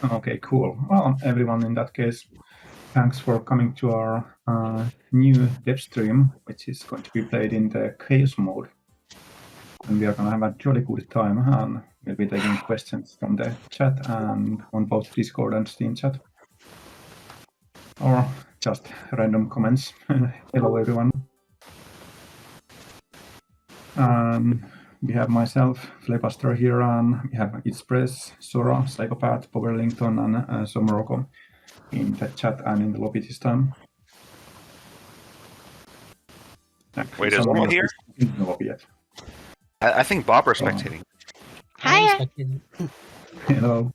Okay, cool. Well, everyone, in that case, thanks for coming to our new dev stream, which is going to be played in the chaos mode. And we are going to have a jolly good time, and we'll be taking questions from the chat and on both Discord and Steam chat. Or just random comments. Hello, everyone. We have myself, Flepaster here, and we have Express, Sora, Psychopath, Powerlington, and Somoroko in the chat and in the lobby this time. Actually, Wait, is Omo here? In the lobby yet. I think Bob are spectating. Hi. Hello.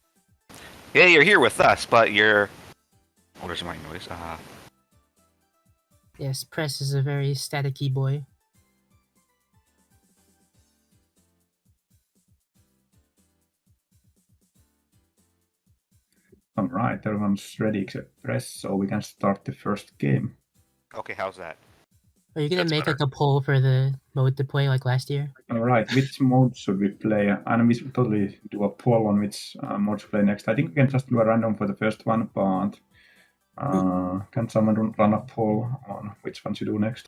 Yeah, you're here with us, but you're... Oh, there's my noise. Yes, Press is a very staticky boy. All right, everyone's ready except Press, so we can start the first game. Okay, how's that? Are you gonna That's make better. like a poll for the mode to play like last year? All right, which mode should we play? And we should totally do a poll on which mode to play next. I think we can just do a random for the first one, but can someone run a poll on which one to do next?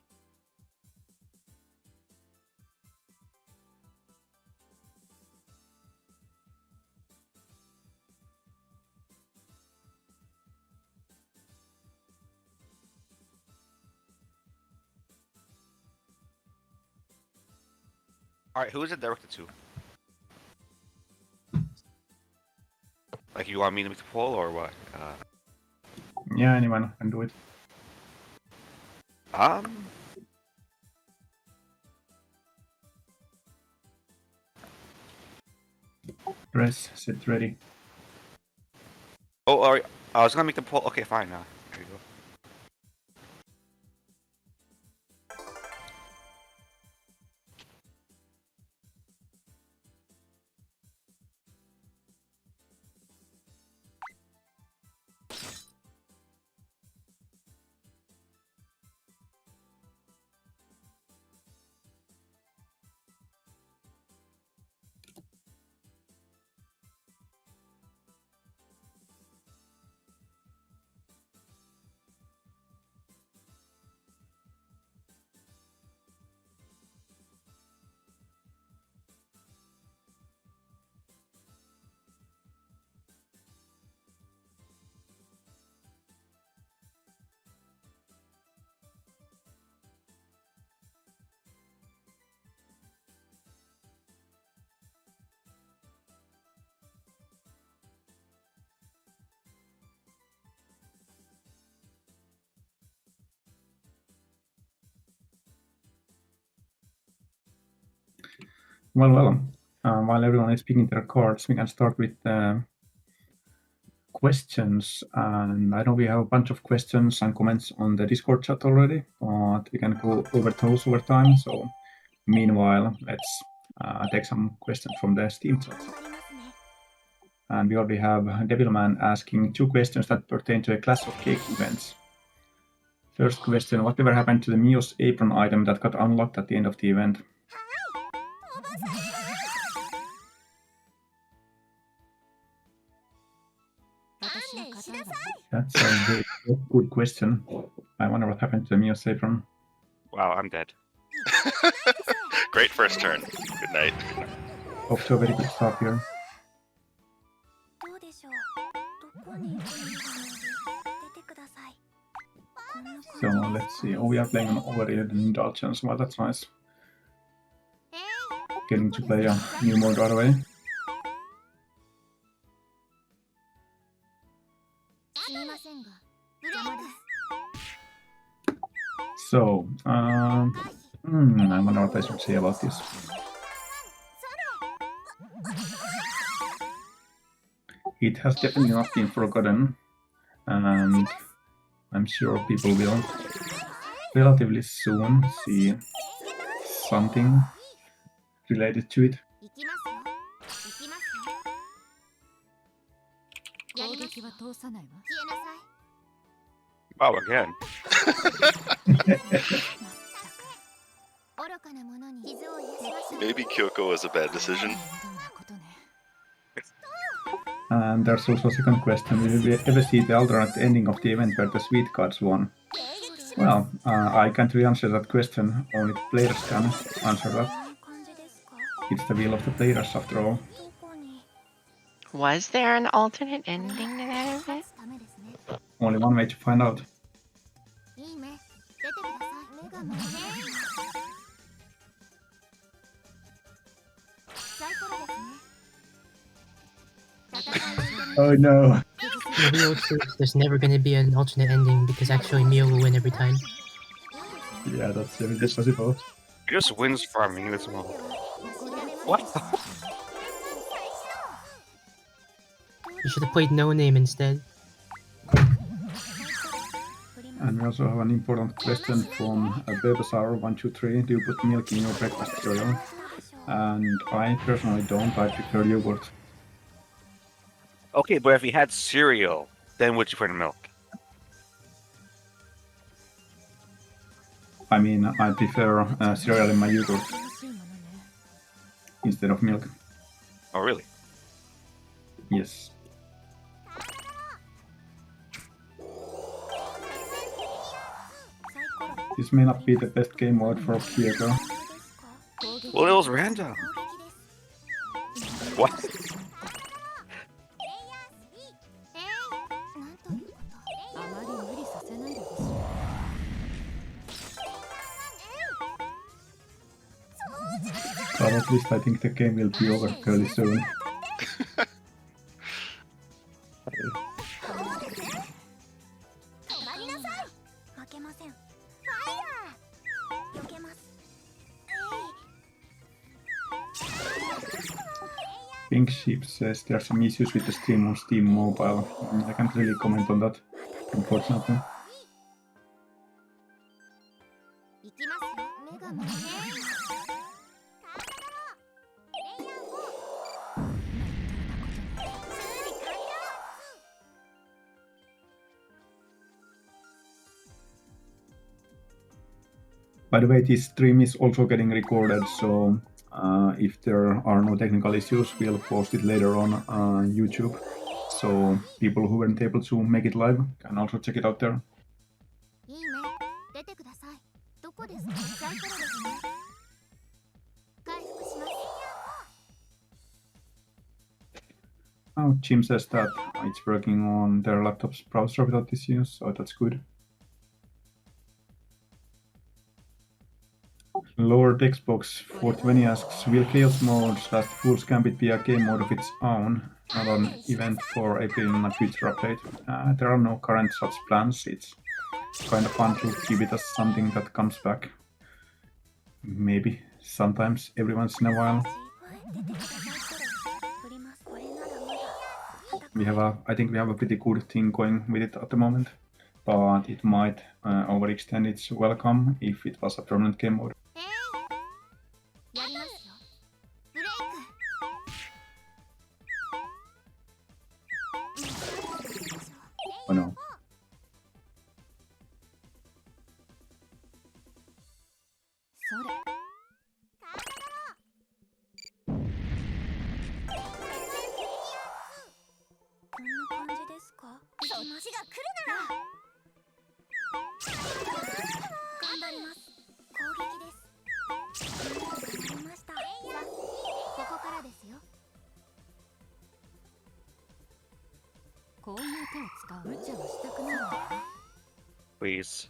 Alright, who is it directed to? Like, you want me to make the poll, or what? Yeah, anyone can do it. Press, set, ready. Oh, alright. I was gonna make the poll. Okay, fine. There you go. Well, while everyone is picking their cards, we can start with questions. And I know we have a bunch of questions and comments on the Discord chat already, but we can go over those over time. So meanwhile, let's take some questions from the Steam chat. And we already have Devilman asking 2 questions that pertain to a Clash of Cake events. First question, whatever happened to the Mio's apron item that got unlocked at the end of the event? That's a very good question. I wonder what happened to the Mio's apron. Wow, I'm dead. Great first turn. Good night. Off to a very good start here. So let's see. Oh, we are playing on Overrated Indulgence. Well, that's nice. Getting to play a new mode right away. So, I wonder what I should say about this. It has definitely not been forgotten, and I'm sure people will relatively soon see something related to it. Wow, again. Maybe Kyoko was a bad decision. And there's also a second question: will we ever see the alternate ending of the event where the sweet cards won? Well, I can't really answer that question. Only the players can answer that. It's the will of the players, after all. Was there an alternate ending to that event? Only one way to find out. Oh no. The real truth, there's never gonna be an alternate ending because actually Mio will win every time. Yeah, that's possible. He just wins farming this one. What? You should have played No Name instead. And we also have an important question from Bebasaur123. Do you put milk in your breakfast cereal? And I personally don't. I prefer yogurt. Okay, but if he had cereal, then would you put in milk? I mean, I prefer cereal in my yogurt instead of milk. Oh, really? Yes. This may not be the best game mode for Kiego. Well, it was random. What? But at least I think the game will be over fairly soon. Pink Sheep says there are some issues with the stream on Steam Mobile. I can't really comment on that, unfortunately. By the way, this stream is also getting recorded, so if there are no technical issues, we'll post it later on YouTube. So people who weren't able to make it live can also check it out there. Oh, Jim says that it's working on their laptop's browser without issues, so that's good. Lord Xbox 420 asks, will Chaos Mode / Fool's Gambit be a game mode of its own, not an event for April in a future update? There are no current such plans. It's kind of fun to keep it as something that comes back. Maybe sometimes every once in a while. I think we have a pretty good thing going with it at the moment, but it might overextend its welcome if it was a permanent game mode. Oh no. Please.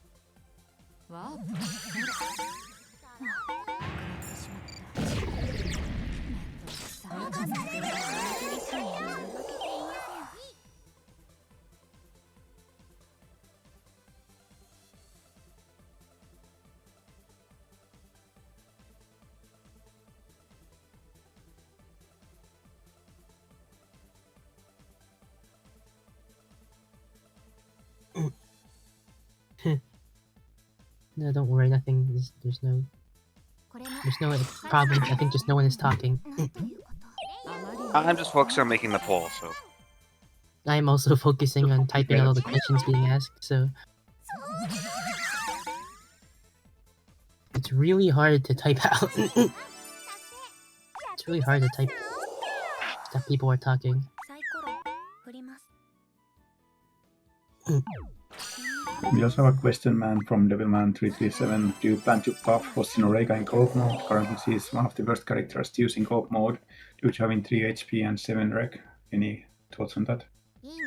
No, don't worry, nothing. There's no problems. I think just no one is talking. I'm just focused on making the poll, so. I'm also focusing on typing out all the questions being asked, so... It's really hard to type out. It's really hard to type stuff people are talking. We also have a question man from Devilman337. Do you plan to buff Hoshino Reika in co-op mode? Currently she is one of the worst characters to use in co-op mode due to having 3 HP and 7 rec. Any thoughts on that? いいね。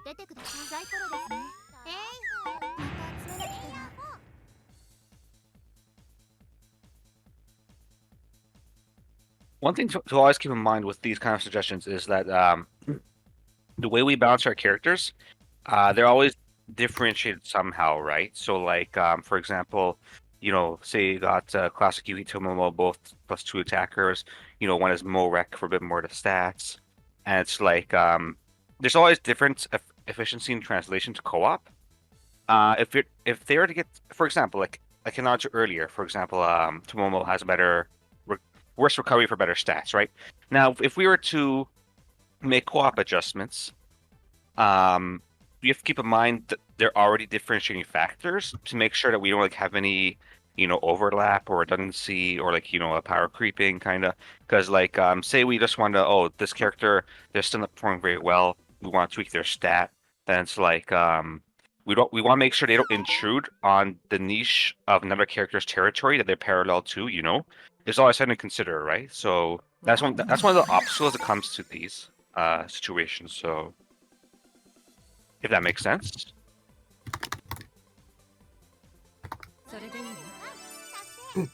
出てください。サイコロですね。また集めなくては。 One thing to always keep in mind with these kind of suggestions is that the way we balance our characters, they're always differentiated somehow, right? So, like, for example, you know, say you got classic Yuki Tomomo, both +2 attackers. You know, one is Mo-Rec for a bit more to stats, and it's like there's always different efficiency in translation to co-op. If they were to get, for example, like I can answer earlier, for example, Tomomo has a better worse recovery for better stats, right? Now, if we were to make co-op adjustments, you have to keep in mind that they're already differentiating factors to make sure that we don't like have any, you know, overlap or redundancy or like, you know, a power creeping kind of. Because like, say we just want to, oh, this character, they're still not performing very well. We want to tweak their stat. Then it's like, we want to make sure they don't intrude on the niche of another character's territory that they're parallel to, you know. There's always something to consider, right? So that's one of the obstacles that comes to these situations. So if that makes sense. それでいいの？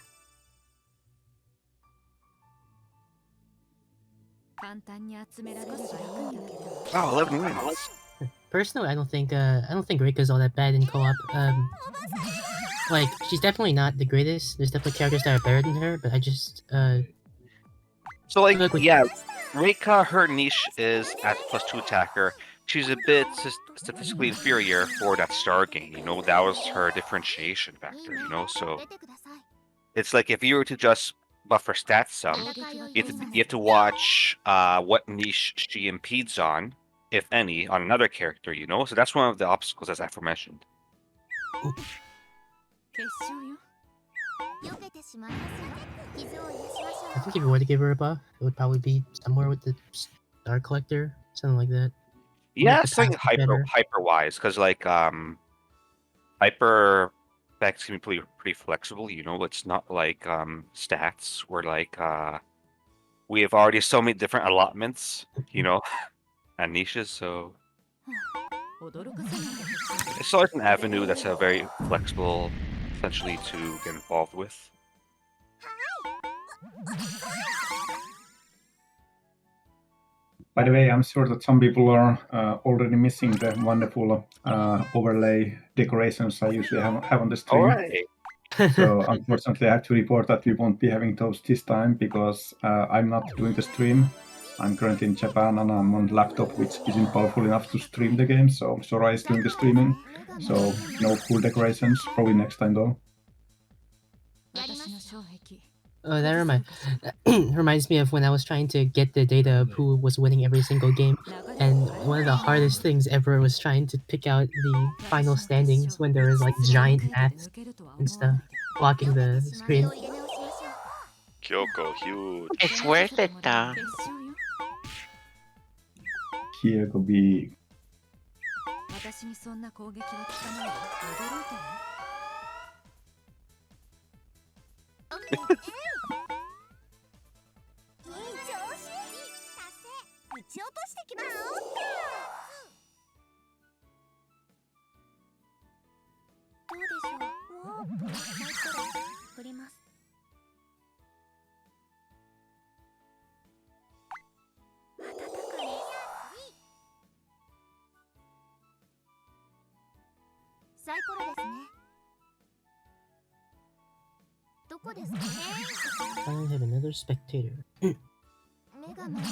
簡単に集められればいいんだけど。 Wow, 11 wins. Personally, I don't think Rika's all that bad in co-op. Like she's definitely not the greatest. There's definitely characters that are better than her, but I just So like, Look, we- yeah, Reika, her niche is as +2 attacker. She's a bit statistically inferior for that star gain. You know, that was her differentiation factor. You know, so 出てください。 it's like if you were to just buff her stats some, you have to watch what niche she impedes on, if any, on another character. You know, so that's one of the obstacles as aforementioned. 決勝よ。避けてしまいますよ。傷を癒しましょ I think if you were to give her a buff, it would probably be somewhere with the Star Collector, something like that. Yeah, the something passive better. hyper wise, because like hyper effects can be pretty flexible. You know, it's not like stats where like we have already so many different allotments. You know, and niches. So う。驚かせないでほしい。 it's always an avenue that's very flexible, essentially, to get involved with. By the way, I'm sure that some people are already missing the wonderful overlay decorations I usually have on the stream. All right. So unfortunately, I have to report that we won't be having those this time because I'm not doing the stream. I'm currently in Japan and I'm on laptop, which isn't powerful enough to stream the game. So Sora is doing the streaming. So no cool decorations. Probably next time though. 私の障壁。 Oh, that reminds me of when I was trying to get the data of who was winning every single game, and one of the hardest things ever was trying to pick out the final standings when there was like giant maps and stuff blocking the screen. つなぎを入れ直しましょう。 Kyoko, huge. It's worth it though. 決勝よ。 Here could be 私にそんな攻撃は効かないわ。驚いてる？ いい調子。達成。撃ち落としてきます。どうでしょう。おお。サイコロ振ります。暖かい。サイコロですね。どこですかね。 Finally have another spectator. 目が回るね。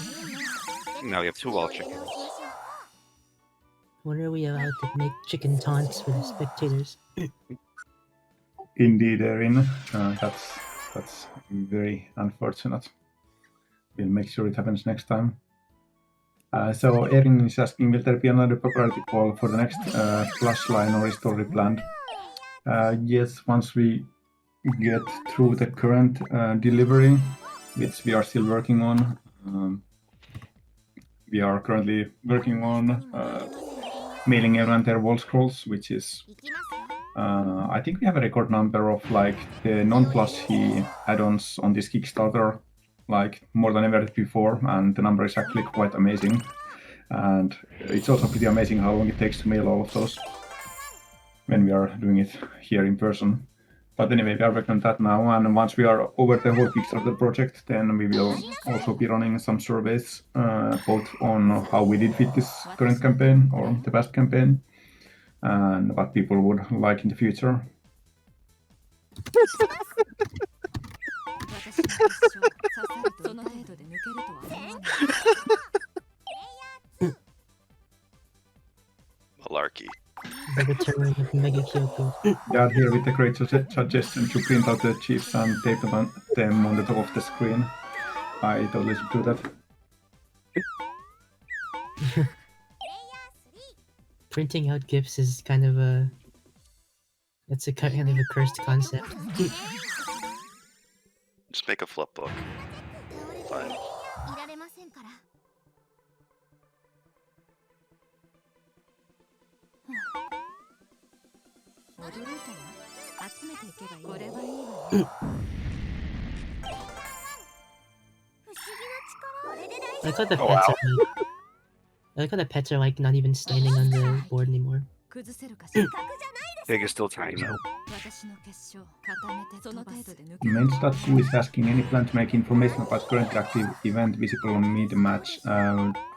Now we have two wall chickens. When are we allowed to make chicken taunts for the spectators? indeed Erin. That's very unfortunate. We'll make sure it happens next time. So Erin is asking, will there be another popularity call for the next flush line or is it already planned? Yes, once we get through the current delivery, which we are still working on. We are currently working on mailing everyone their wall scrolls, which is 行きますよ I think we have a record number of like the non-plushie add-ons on this Kickstarter, like more than ever before, and the number is actually quite amazing. And it's also pretty amazing how long it takes to mail all of those when we are doing it here in person. But anyway, we are working on that now, and once we are over the whole Kickstarter project, then we will also be running some surveys, both on how we did with this current campaign or the past campaign, and what people would like in the future. 私の決勝刺さるとその程度で抜けるとは思わない Malarkey. The return of Mega Kyoko. They are here with a great suggestion to print out the chips and tape them on the top of the screen. I totally should do that. Printing out GIFs is kind of a... That's a kind of a cursed concept. Just make a flip book. 倒れて Fine. いられませんから 驚いたわ集めていけばいいこれはいいわね 不思議な力 I like how the Oh, pets wow. are like... I like how the pets are like not even standing on the board anymore. 崩せるかしら Pig is still tiny though. 私の決勝固めてその程度で抜ける Mains.2 is asking any plan to make information about current active event visible on mid-match.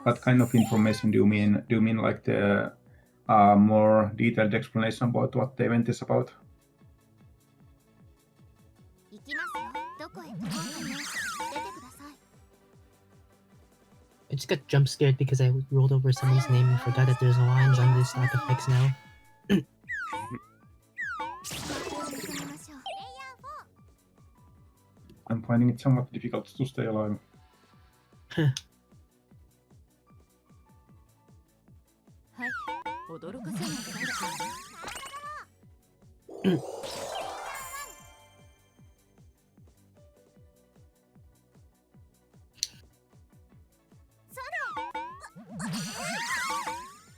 What kind of information do you mean? Do you mean like the more detailed explanation about what the event is about? 行きますよどこへ行こうかな出てください I just got jump scared because I rolled over someone's name and forgot that there's lines on the stock effects now. 進みましょう I'm finding it somewhat difficult to stay alive. はい驚かせないでください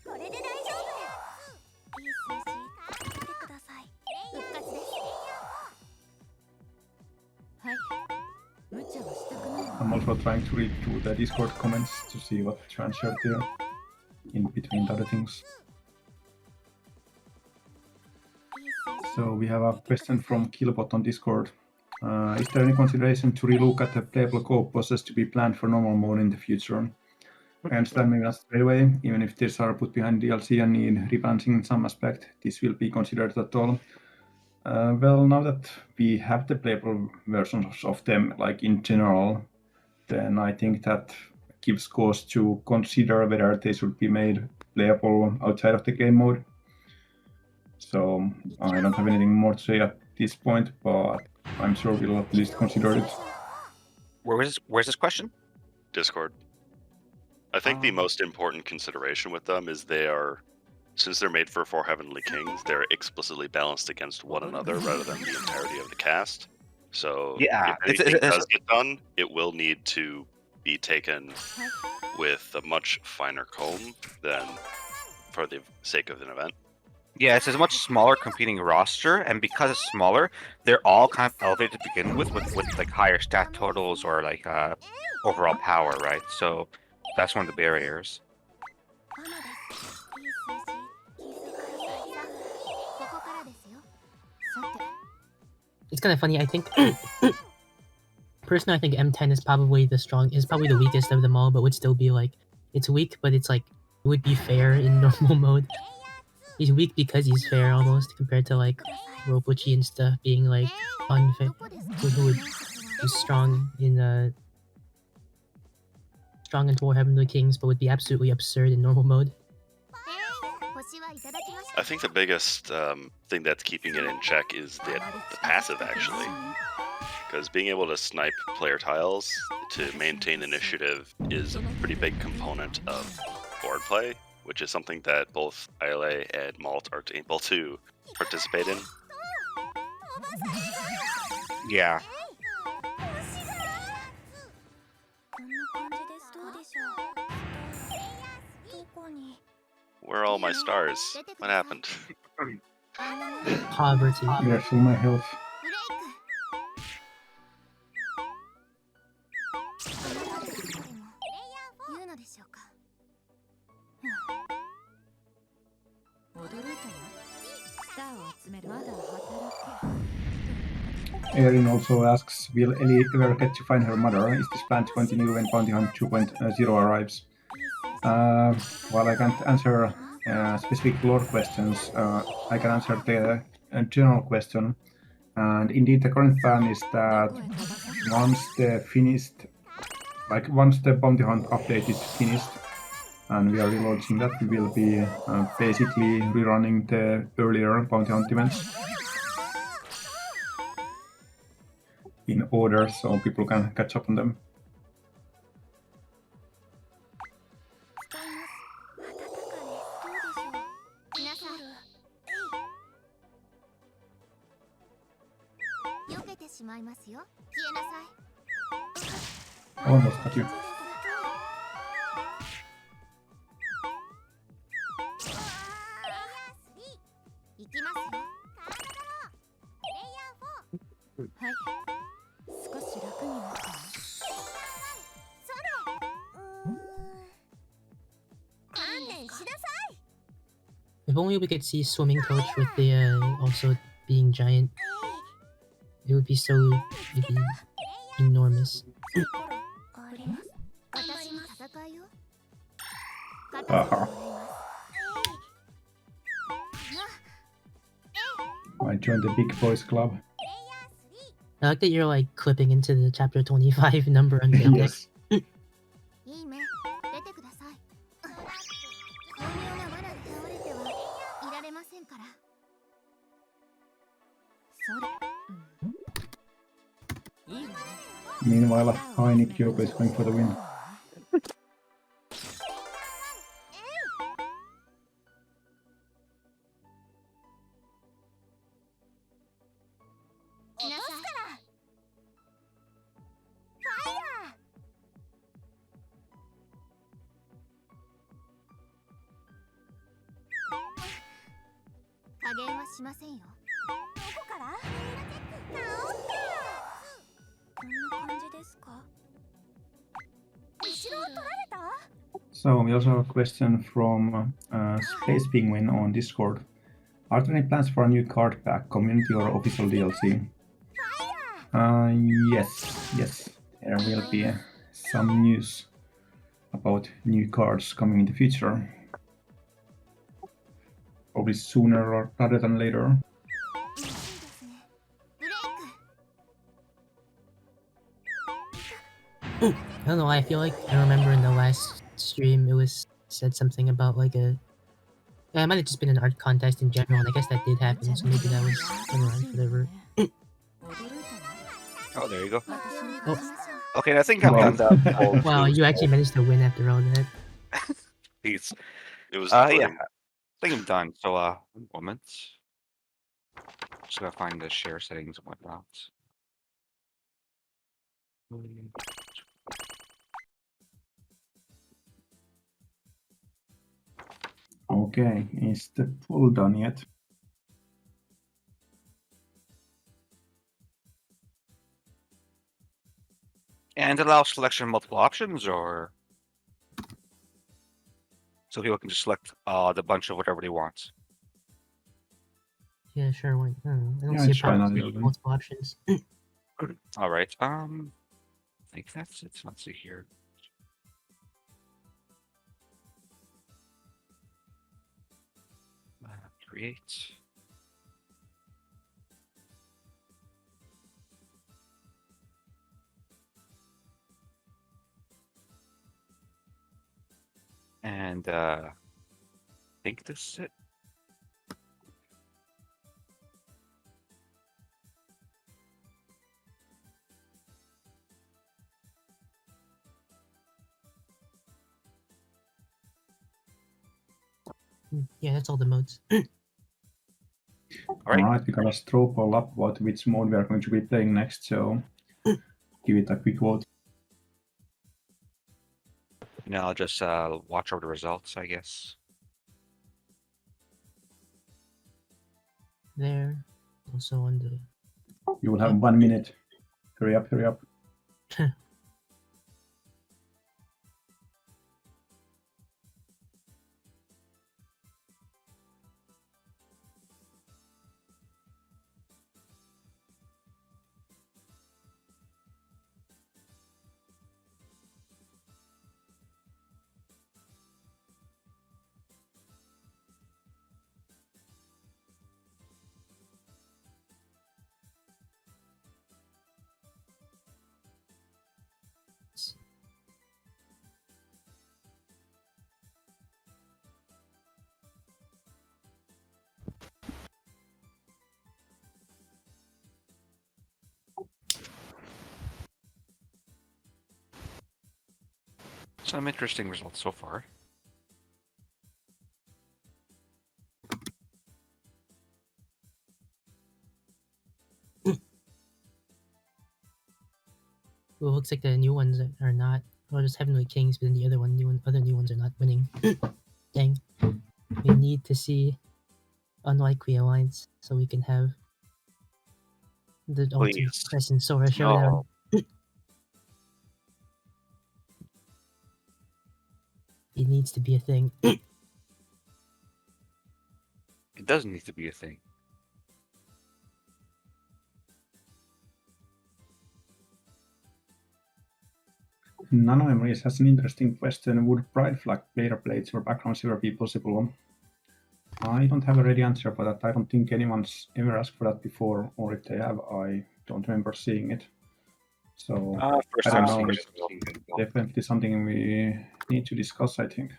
これで大丈夫いい数字見てください復活です はい無茶はしたくないわ I'm also trying to read through the Discord comments to see what transferred there in between the other things. So we have a question from Killbot on Discord. Is there any consideration to relook at the playable co-op process to be planned for normal mode in the future? I understand maybe not straight away, even if these are put behind DLC and need rebalancing in some aspect, this will be considered at all. Well, now that we have the playable versions of them, like in general, then I think that gives cause to consider whether they should be made playable outside of the game mode. So I don't have anything more to say at this point, but I'm sure we'll at least consider it. Where's this question? Discord. I think the most important consideration with them is they are, since they're made for 4 Heavenly Kings, they're explicitly balanced against one another rather than the entirety of the cast. So Yeah, if it's- anything it's- does get done, it will need to be taken with a much finer comb than for the sake of an event. Yeah, it's a much smaller competing roster, and because it's smaller, they're all kind of elevated to begin with like higher stat totals or like overall power, right? So that's one of the barriers. アマですいい数字気づかないさここからですよさて It's kind of funny. I think personally, I think M10 is probably the weakest of them all, but would still be like it's weak, but it's like it would be fair in normal mode. He's weak because he's fair almost compared to like Ropochi and stuff being like unfair. どこですか Who would be strong in War Heavenly Kings, but would be absolutely absurd in normal mode. 星はいただきました I think the biggest thing that's keeping it in check is the passive, actually. Because being able to snipe player tiles to maintain initiative is a pretty big component of board play, which is something that both ILA and Malt are able to participate in. Yeah. こんな感じですどうでしょうどこに Where are all my stars? What happened? Poverty. Where's all my health? 言うのでしょうか。驚いたわ。スターを集める。まだ働け。 Erin also asks, will Ellie ever get to find her mother? Is this plan to continue when Bounty Hunt 2.0 arrives? While I can't answer specific lore questions, I can answer the general question. And indeed, the current plan is that once the Bounty Hunt update is finished, and we are relaunching that, we will be basically rerunning the earlier Bounty Hunt events in order so people can catch up on them. 使います。温かね。どうでしょう。皆さん。避けてしまいますよ。消えなさい。 Almost got you. 行きますよ。はい。少し楽になったわ。観念しなさい。 If only we could see swimming coach with the also being giant. It would be so it'd be enormous. あれ。私に戦いを。 Haha. I joined the big boys club. I like that you're like clipping into the chapter 25 number on the index. Yes. いい目。出てください。巧妙な罠で倒れてはいられませんから。それ。いいわね。 Meanwhile, Heini Kyoko is going for the win. 来なさい。加減はしませんよ。どこから？こんな感じですか？後ろを取られた？ So we also have a question from Space Penguin on Discord. Are there any plans for a new card pack, community or official DLC? Yes, there will be some news about new cards coming in the future. Probably sooner rather than later. 嬉しいですね。ブレイク。 I don't know. I feel like I remember in the last stream it was said something about like a. Yeah, it might have just been an art contest in general, and I guess that did happen. So maybe that was around whatever. 驚いたわ。 Oh, there you go. 負けを認め Oh. ましょう。 Okay, I think I'm Well. done that. whole Wow, food you actually managed to win after all that. piece. It was Yeah, pudding. I think I'm done. So, one moment. Just gotta find the share settings and whatnot. Okay, is the poll done yet? And allow selection of multiple options, or so people can just select the bunch of whatever they want. Yeah, sure. Why? I don't Yeah, see a try problem another with one. multiple options. All right. I think that's it. Let's see here. Create. And I think this is it. Yeah, that's all the modes. All right. Alright, we got a straw poll up about which mode we are going to be playing next, so give it a quick vote. Now I'll just watch over the results, I guess. there. Also on the You will have 1 minute. Hurry up, hurry up. Some interesting results so far. Well, looks like the new ones are not. Well, just Heavenly Kings, but then the other new ones are not winning. Dang. We need to see Unlikely Alliance so we can have the Ultimate Please. Quest and Sora showdown. No. It needs to be a thing. It does need to be a thing. Nanomemories has an interesting question. Would Pride Flag player plates or background silver be possible? I don't have a ready answer for that. I don't think anyone's ever asked for that before, or if they have, I don't remember seeing it. So First I time don't seeing know. it. It's definitely something we need to discuss, I think.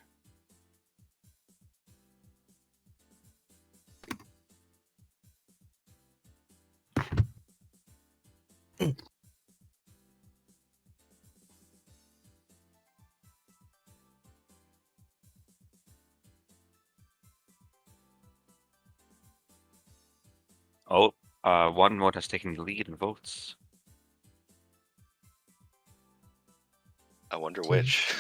Oh, one mode has taken the lead in votes. I wonder which.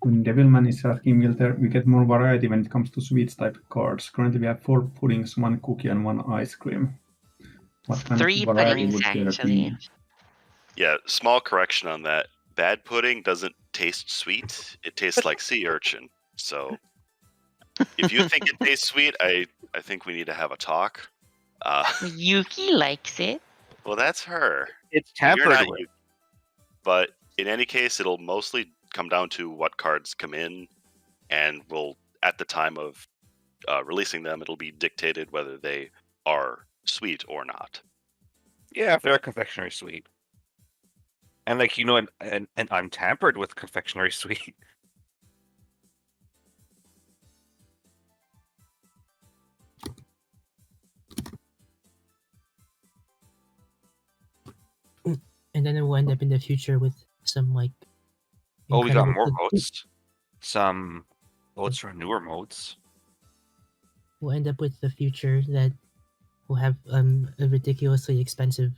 Devilman is asking, will we get more variety when it comes to sweets type cards? Currently we have 4 puddings, 1 cookie, and 1 ice cream. What kind 3 of variety puddings, would there actually. be? Yeah, small correction on that. Bad pudding doesn't taste sweet. It tastes like sea urchin. So if you think it tastes sweet, I think we need to have a talk. Yuki likes it. Well, that's her. It's You're tampered not with. you. But in any case, it'll mostly come down to what cards come in, and will at the time of releasing them, it'll be dictated whether they are sweet or not. Yeah, if they're a confectionery sweet. And like, you know, and I'm tampered with confectionery sweet. And then it will end up in the future with some like. Oh, we got incredible more cook- votes. Some votes for newer modes. We'll end up with the future that will have a ridiculously expensive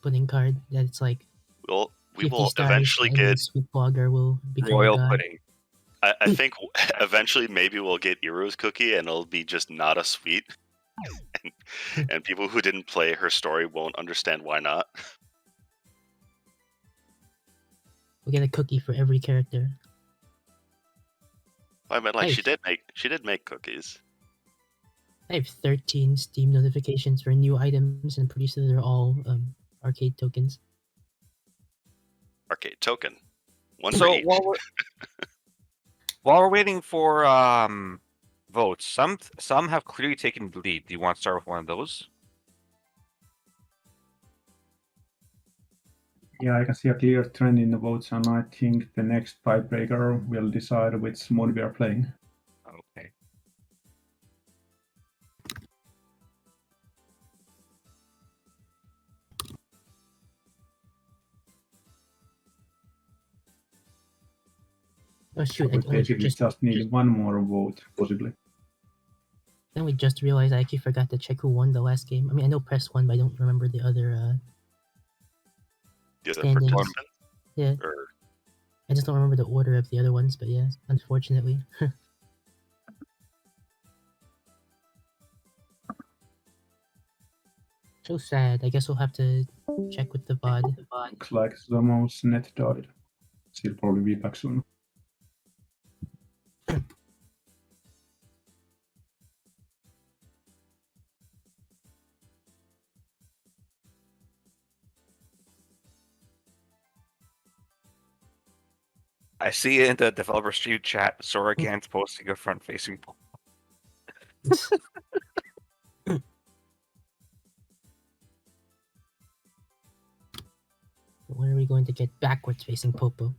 pudding card that it's like We 50 will stars, eventually and then get. Sweet Blogger will become Royal a god. pudding. I think eventually maybe we'll get Iru's cookie, and it'll be just not a sweet. and people who didn't play her story won't understand why not. We'll get a cookie for every character. I mean, like Nice. she did make cookies. I have 13 Steam notifications for new items, and I'm pretty sure they're all arcade tokens. Arcade token. One for So each. while we're waiting for votes, some have clearly taken the lead. Do you want to start with one of those? Yeah, I can see a clear trend in the votes, and I think the next tiebreaker will decide which mode we are playing. Okay. Oh shoot! We basically just need one more vote, possibly. Then we just realized I actually forgot to check who won the last game. I mean, I know Press won, but I don't remember the other The other standings. participants? Yeah, Or I just don't remember the order of the other ones. But yeah, unfortunately. So sad. I guess we'll have to check with the VOD. Looks like Zomo's net died. She'll probably be back soon. I see in the developer stream chat, Sorogan's posting a front-facing. When are we going to get backwards facing Popo?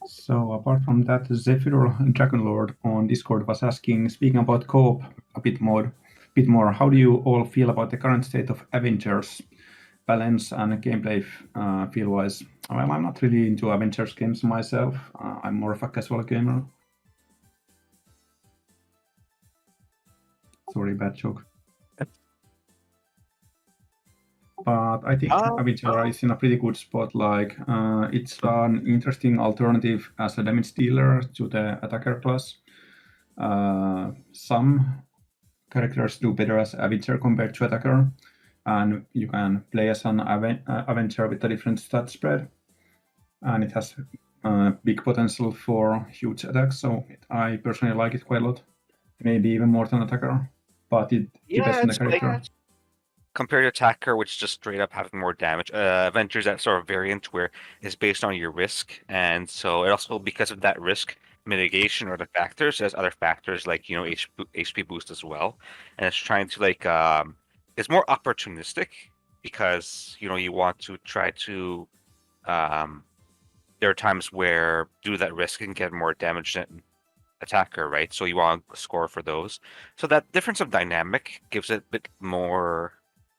So apart from that, Zephyr Dragonlord on Discord was asking, speaking about co-op a bit more, how do you all feel about the current state of Avengers balance and gameplay feel-wise? Well, I'm not really into Avengers games myself. I'm more of a casual gamer. Sorry, bad joke. But I think Avengers is in a pretty good spot. Like, it's an interesting alternative as a damage dealer to the attacker class. Some characters do better as Avenger compared to attacker, and you can play as an Avenger with a different stat spread, and it has big potential for huge attacks. So I personally like it quite a lot, maybe even more than attacker. But it depends on the it's like- character. Compared to attacker, which just straight up having more damage. Avengers that sort of variant where it's based on your risk, and so it also because of that risk mitigation or the factors, there's other factors like HP boost as well, and it's trying to like it's more opportunistic because you want to try to there are times where due to that risk and get more damage than attacker, right? So you want to score for those. So that difference of dynamic gives it a bit more.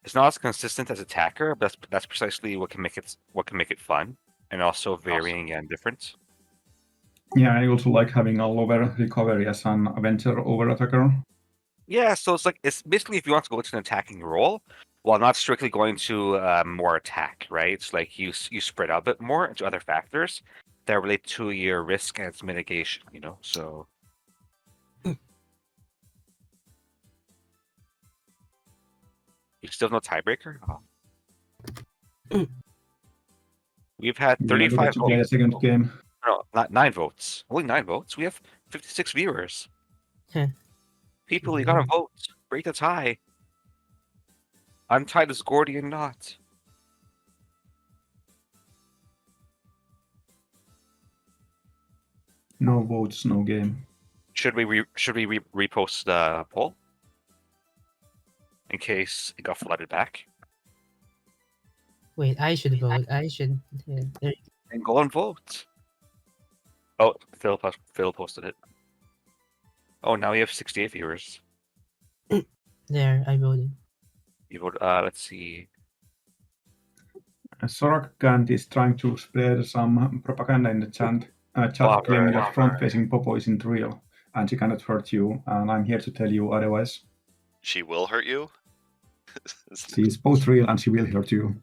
It's not as consistent as attacker, but that's precisely what can make it fun and also varying and different. Yeah, I also like having a lower recovery as an Avenger over attacker. Yeah, so it's basically if you want to go into an attacking role, while not strictly going to more attack, right? It's like you spread out a bit more into other factors that relate to your risk and its mitigation. So. You still have no tiebreaker? Oh. We've had Yeah, 35 to play a votes. second game. No, not 9 votes. Only 9 votes. We have 56 viewers. Heh. People, you gotta vote. Break the tie. Untied is Gordian knot. No votes, no game. Should we repost the poll in case it got flooded back? Wait, I should vote. I should. Yeah, And go and vote. Oh, Phil posted it. Oh, now we have 68 viewers. there, I voted. You vote. Let's see. Sorakant is trying to spread some propaganda in the chat claiming that front-facing Popo isn't real and she cannot hurt you, and I'm here to tell you otherwise. She will hurt you? She's both real and she will hurt you.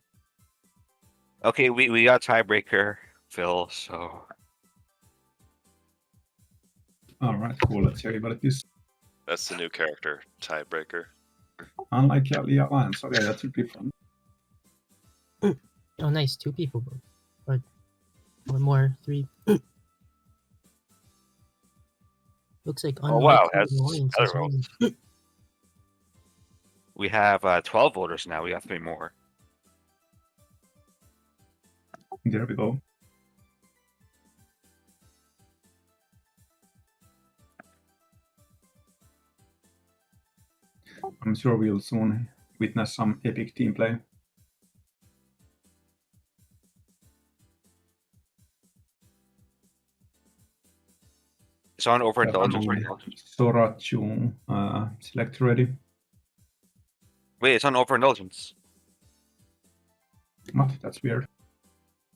Okay, we got a tiebreaker, Phil. So. All right, cool. Let's hear about this. That's the new character, Tiebreaker. Unlike Yalia Alliance, okay, that should be fun. Oh, nice. 2 people vote. Or more. 3. Looks like Oh wow, unlikely that's annoyance other as well. votes. We have 12 voters now. We got 3 more. There we go. I'm sure we'll soon witness some epic team play. It's on overindulgence right now. Sorachu, select ready. Wait, it's on overindulgence. What? That's weird.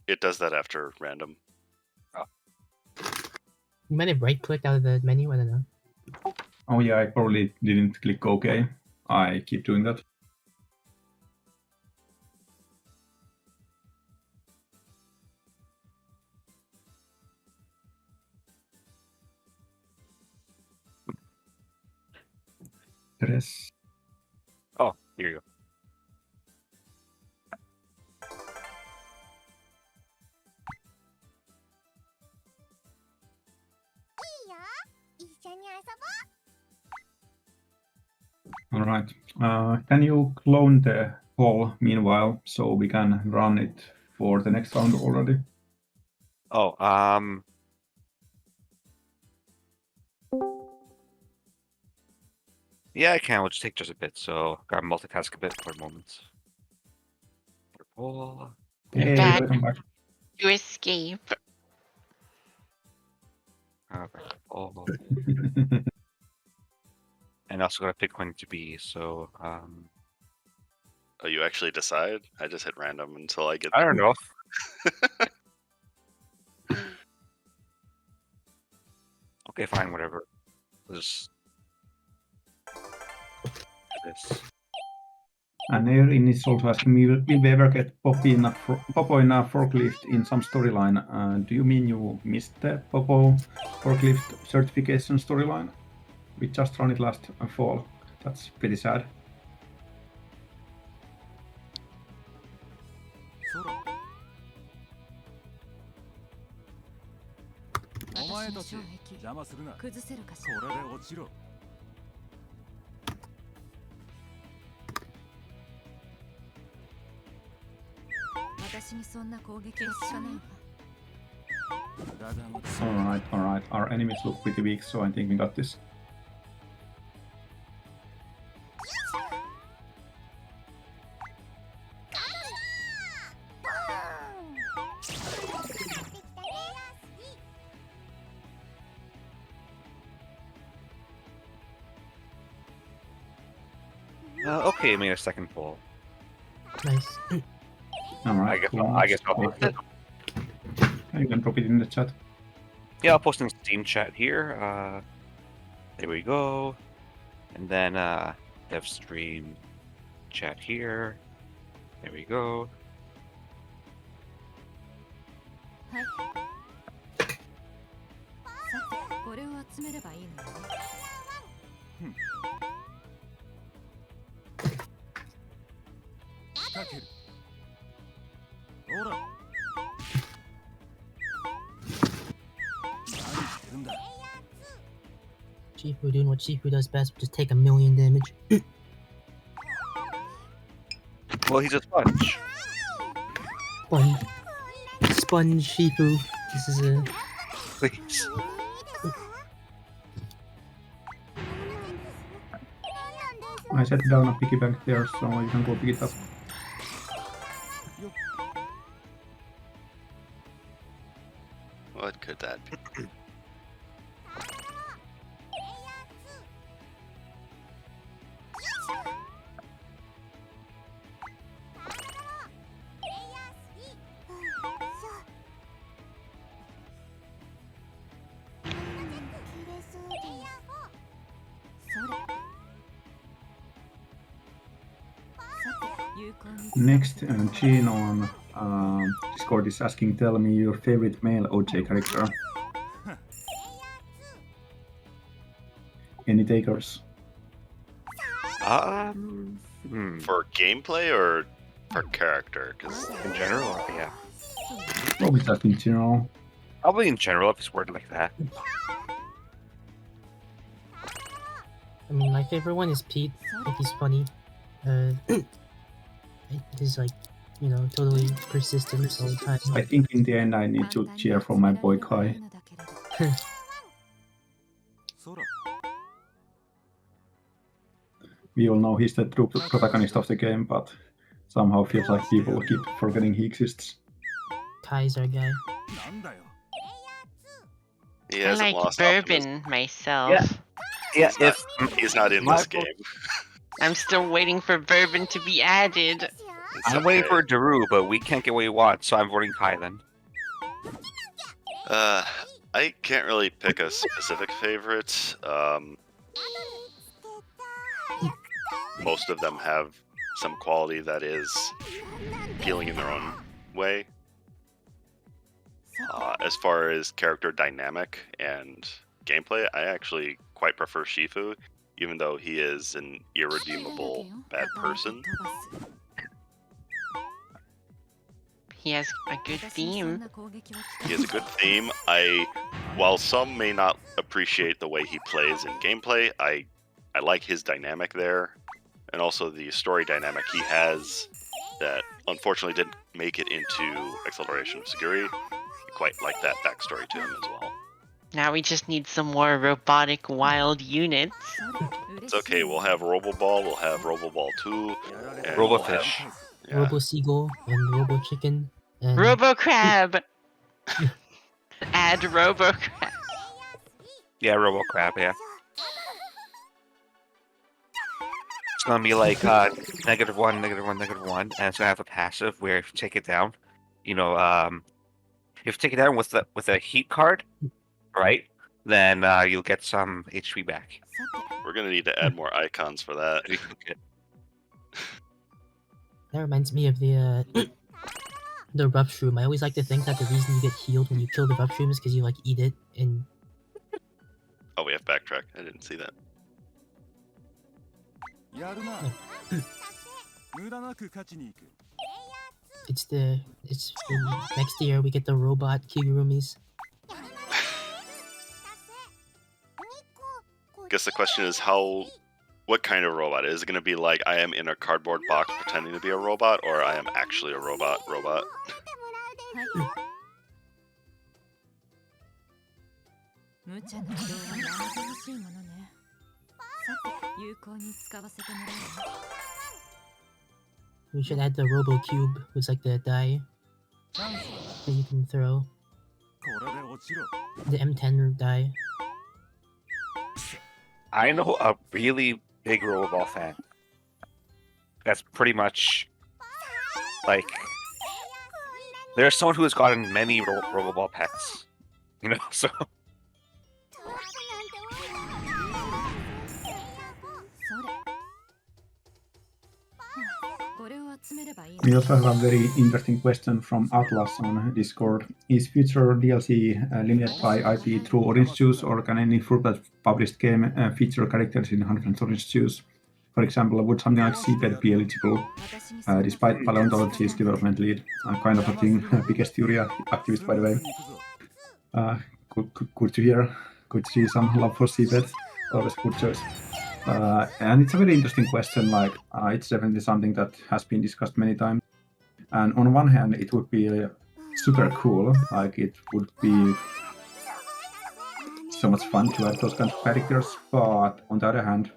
It does that after random. You might have right-clicked out of the menu. I don't know. Oh yeah, I probably didn't click OK. I keep doing that. Tres. Oh, here you go. いいよ一緒に遊ぼ All right. Can you clone the poll meanwhile so we can run it for the next round already? Oh, yeah, I can. We'll just take just a bit. So, gotta multitask a bit for a moment. Purple. Hey, Back. welcome back. To escape. Purple. And also got a pick one to be. So, Oh, you actually decide? I just hit random until I get. I don't know. Okay, fine, whatever. We'll just this. And Erin is also asking me, will we ever get Popo in a forklift in some storyline? Do you mean you missed the Popo forklift certification storyline? We just ran it last fall. That's pretty sad. お前たち邪魔するな。崩せるかしら。これで落ちろ。私にそんな攻撃は効かないわ。 Alright, alright. Our enemies look pretty weak, so I think we got this. Okay, I made a second poll. Nice. Alright, I guess I'll post it. You can drop it in the chat. Yeah, I'll post in Steam chat here. There we go. And then dev stream chat here. There we go. はい。さて、これを集めればいいのよね。仕掛ける。ほら。何してるんだ。 Shifu doing what Shifu does best, which is take 1,000,000 damage. Well, he's a sponge. Sponge. Sponge Shifu. This is a... Please. I set down a piggy bank there, so you can go pick it up. What could that be? Next, Gene on Discord is asking, tell me your favorite male OJ character. Any takers? For gameplay or for character? Because In general, yeah. Probably just in general. Probably in general if it's worded like that. I mean, my favorite one is Pete. I think he's funny. He's like, you know, totally persistent all the time. I think in the end I need to cheer for my boy Kai. We all know he's the true protagonist of the game, but somehow feels like people keep forgetting he exists. Kai's our guy. he I hasn't like lost bourbon optimism. myself. Yeah, He's not in My this book- game. I'm still waiting for bourbon to be added. It's I'm waiting okay. for Daru, but we can't get what we want, so I'm voting Kai then. I can't really pick a specific favorite. Most of them have some quality that is appealing in their own way. As far as character dynamic and gameplay, I actually quite prefer Shifu. even though he is an irredeemable bad person. He has a good theme. He has a good theme. While some may not appreciate the way he plays in gameplay, I like his dynamic there, and also the story dynamic he has that unfortunately didn't make it into Acceleration of Seguri. I quite like that backstory to him as well. Now we just need some more robotic wild units. It's okay, we'll have Roboball, we'll have Roboball 2, and we'll have- Robofish. yeah. Robo Seagull and Robo Chicken. And Robo Crab! Add Robo Crab. Yeah, Robo Crab. Yeah. It's gonna be like -1, -1, -1, and it's gonna have a passive where if you take it down, if you take it down with a heat card, right? Then you'll get some HP back. We're gonna need to add more icons for that. that reminds me of the the rough shroom. I always like to think that the reason you get healed when you kill the rough shroom is because you like eat it, and Oh, we have backtrack. I didn't see that. it's next year we get the robot Kigurumis. Guess the question is what kind of robot? Is it going to be like I am in a cardboard box pretending to be a robot, or I am actually a robot? 無茶な動画はやめてほしいものね。さて、有効に使わせてもらうわ。 We should add the Robo Cube, who's like the die that you can throw. The M10 die. I know a really big Roboball fan. That's pretty much like there's someone who has gotten many Roboball pets, so これを集めればいいの。 We also have a very interesting question from Atlas on Discord. Is future DLC limited by IP through Orange Juice, or can any full-fledged published game feature characters in 100% Orange Juice? For example, would something like Seabed be eligible, despite Paleontology's development lead? Kind of a thing, biggest theory activist, by the way. Good to hear. Good to see some love for Seabed. Always good choice. And it's a very interesting question. It's definitely something that has been discussed many times. And on one hand, it would be super cool. It would be so much fun to have those kinds of characters. But on the other hand,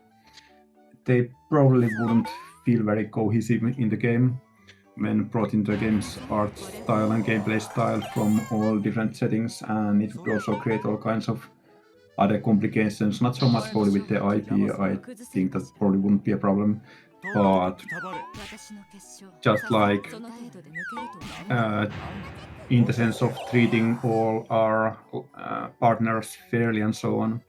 they probably wouldn't feel very cohesive in the game when brought into the game's art style and gameplay style from all different settings. And it would also create all kinds of other complications, not so much probably with the IP. I think that probably wouldn't be a problem, but just like in the sense of treating all our partners fairly and so on,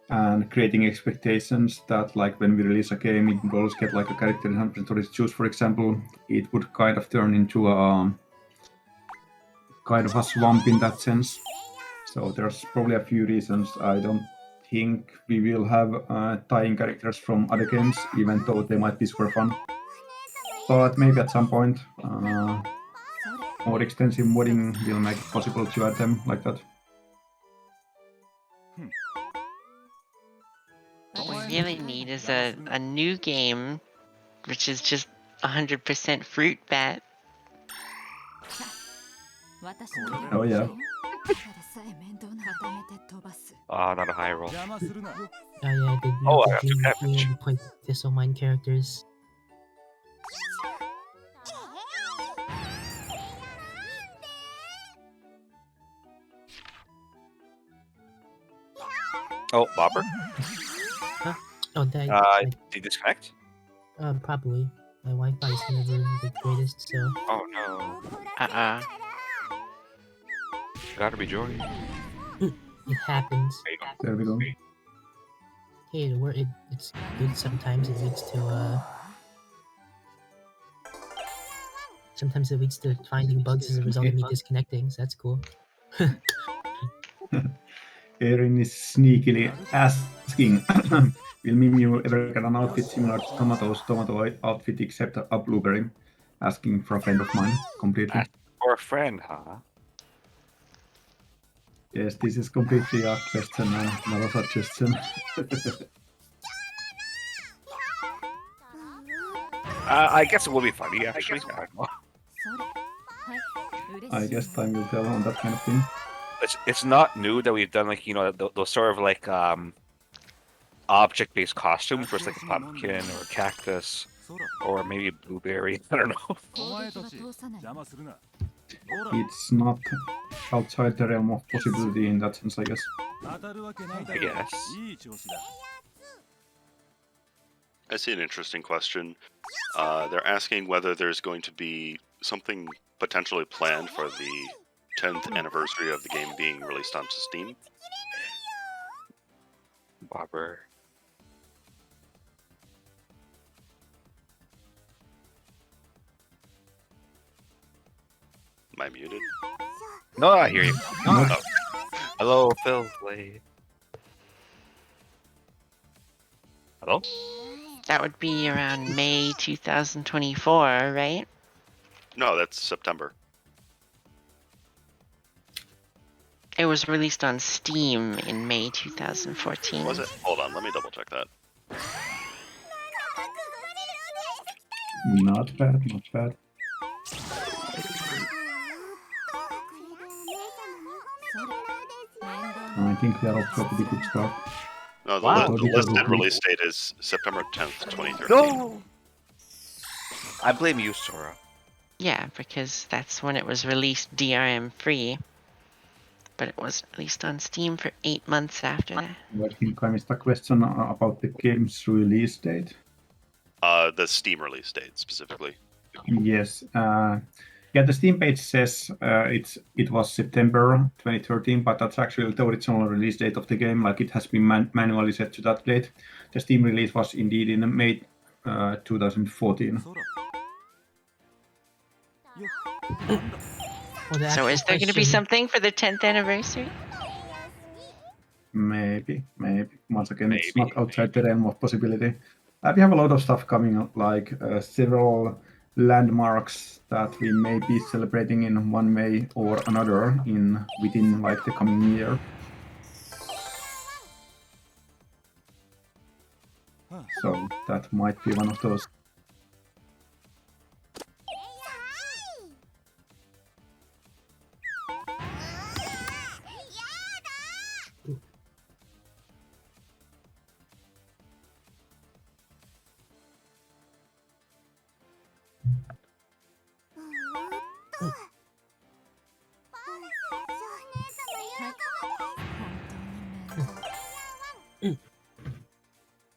and creating expectations that like when we release a game, it will always get like a character in 100% Orange Juice, for example, it would kind of turn into a kind of a swamp in that sense. So there's probably a few reasons. I don't think we will have tie-in characters from other games, even though they might be super fun. But maybe at some point, more extensive modding will make it possible to add them like that. What we really need is a new game, which is just 100% Fruit Bat. Oh yeah. not a high roll. Oh yeah, Oh, the I have to damage. Green Point Thistle Mine characters. Oh, Bobber. Oh, that. Did you disconnect? Probably. My Wi-Fi is never the greatest, so. Oh no. Gotta be joy. It happens. There we go. Hey, it's good sometimes. It leads to sometimes it leads to finding bugs as a result of me disconnecting, so that's cool. Erin is sneakily asking, Will Mew ever get an outfit similar to Tomato's tomato outfit except a blueberry? Asking for a friend of mine completely. Or a friend, huh? Yes, this is completely a question and not a suggestion. I guess it will be funny, actually. I don't know. それはい嬉しい I guess time will tell on that kind of thing. It's not new that we've done like those sort of like object-based costumes where it's like a pumpkin or a cactus or maybe a blueberry. I don't know. 攻撃は通さない It's not outside the realm of possibility in that sense, I guess. I guess. I see an interesting question. They're asking whether there's going to be something potentially planned for the 10th anniversary of the game being released onto Steam. Bobber. Am I muted? No, I hear you. Oh, Hello, Phil Blade. Hello? That would be around May 2024, right? no, that's September. It was released on Steam in May 2014. Was it? Hold on, let me double check that. Not bad, not bad. I think we are off to a pretty good start. No, the, Wow. the listed release date is September 10th, 2013. No! I blame you, Sora. Yeah, because that's when it was released DRM free. But it was released on Steam for 8 months after that. I think I missed a question about the game's release date. The Steam release date specifically. Yes. Yeah, the Steam page says it was September 2013, but that's actually the original release date of the game. Like it has been manually set to that date. The Steam release was indeed in May 2014. Well, the So actual is there going to be question- something for the 10th anniversary? Maybe. Once again, it's Maybe, not outside the realm of possibility. We have a lot of stuff coming up, like several landmarks that we may be celebrating in one way or another within like the coming year. So that might be one of those.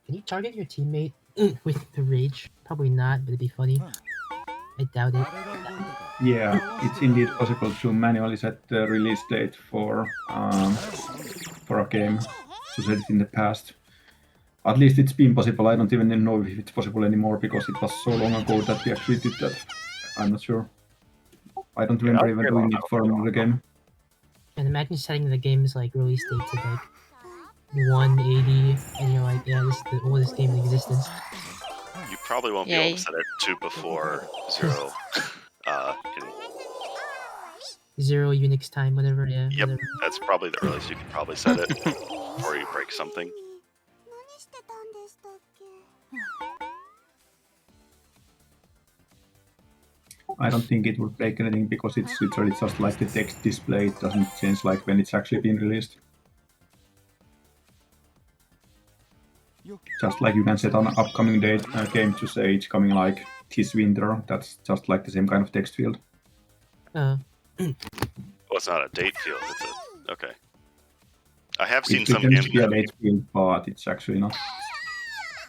Can you target your teammate with the rage? Probably not, but it'd be funny. I doubt it. Yeah, it's indeed possible to manually set the release date for a game to set it in the past. At least it's been possible. I don't even know if it's possible anymore because it was so long ago that we actually did that. I'm not sure. I don't remember even doing it for another game. And imagine setting the game's like release date to like 180, and you're like, yeah, this is the oldest game in existence. You probably won't be Yay. able to set it to before 0. in- 0 Unix time, whatever. Yeah. Yep. Whatever. That's probably the earliest you can probably set it before you break something. 何してたんでしたっけ I don't think it would break anything because it's literally just like the text display. It doesn't change like when it's actually been released. Just like you can set an upcoming game to say it's coming like this winter. That's just like the same kind of text field. Well, it's not a date field. It's a okay. I have seen It some pretends games to be a that date field, but it's actually not.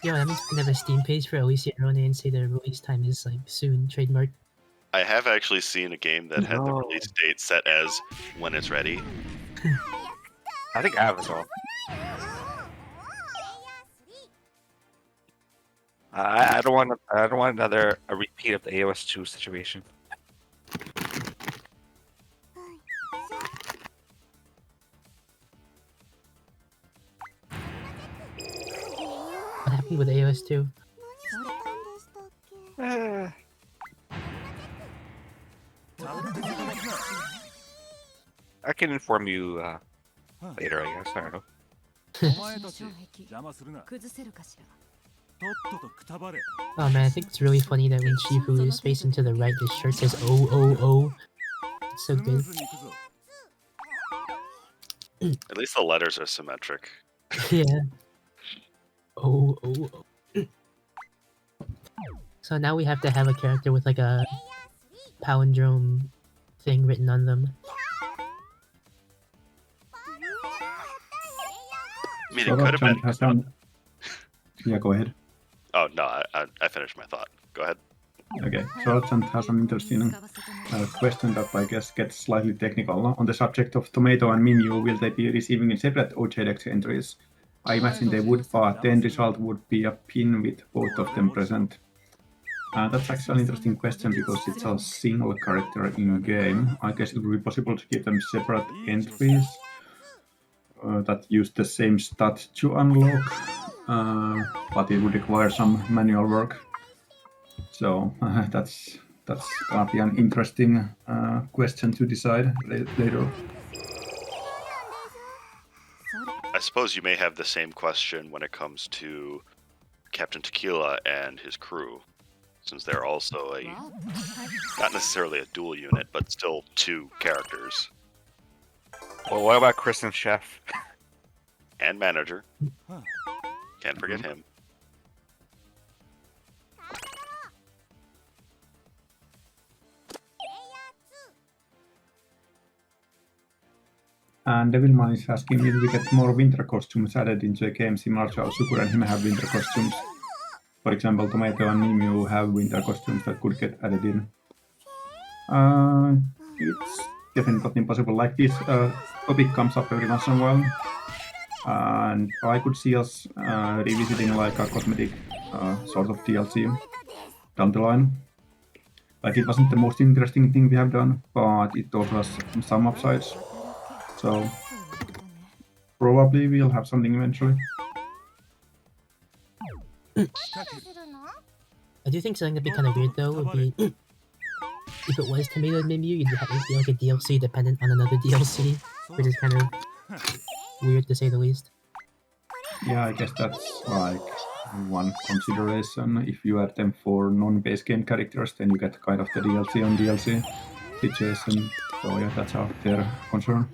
Yeah, that means we can have a Steam page for Alicia Rone and say the release time is like soon, trademark. I have actually seen a game that had the No. release date set as when it's ready. I think I have as well. I don't want a repeat of the AOS 2 situation. with AOS 2. 何してたんでしたっけ I can inform you later, I guess. I don't know. お前たち邪魔するな。崩せるかしら。とっととくたばれ。 Oh man, I think it's really funny that when Shifu is facing to the right, his shirt says "Oh oh oh." It's so スムー good. ズに行くぞ。 At least the letters are symmetric. Yeah. Oh oh oh. So now we have to have a character with like a palindrome thing written on them. I mean, it could have Sorochan been. has done. Yeah, go ahead. Oh no, I finished my thought. Go ahead. Okay, Sorochan has an interesting question that I guess gets slightly technical. On the subject of Tomato and Mimyu, will they be receiving separate OJDEX entries? I imagine they would, but the end result would be a pin with both of them present. That's actually an interesting question because it's a single character in game. I guess it would be possible to give them separate entries that use the same stat to unlock, but it would require some manual work. So that's gonna be an interesting question to decide later. I suppose you may have the same question when it comes to Captain Tequila and his crew, since they're also a not necessarily a dual unit, but still two characters Well, what about Chris and Chef? and manager. Can't forget him. And Devilman is asking, will we get more winter costumes added into a game similar to how Sukura and him have winter costumes? For example, Tomato and Mimyu have winter costumes that could get added in. It's definitely not impossible. Like this topic comes up every once in a while. And I could see us revisiting like a cosmetic sort of DLC down the line. Like it wasn't the most interesting thing we have done, but it also has some upsides. So probably we'll have something eventually. I do think something that'd be kind of weird though would be if it was Tomato and Mimyu, you'd have it be like a DLC dependent on another DLC, which is kind of weird to say the least. Yeah, I guess that's like one consideration. If you add them for non-base game characters, then you get kind of the DLC on DLC situation. So yeah, that's a fair concern.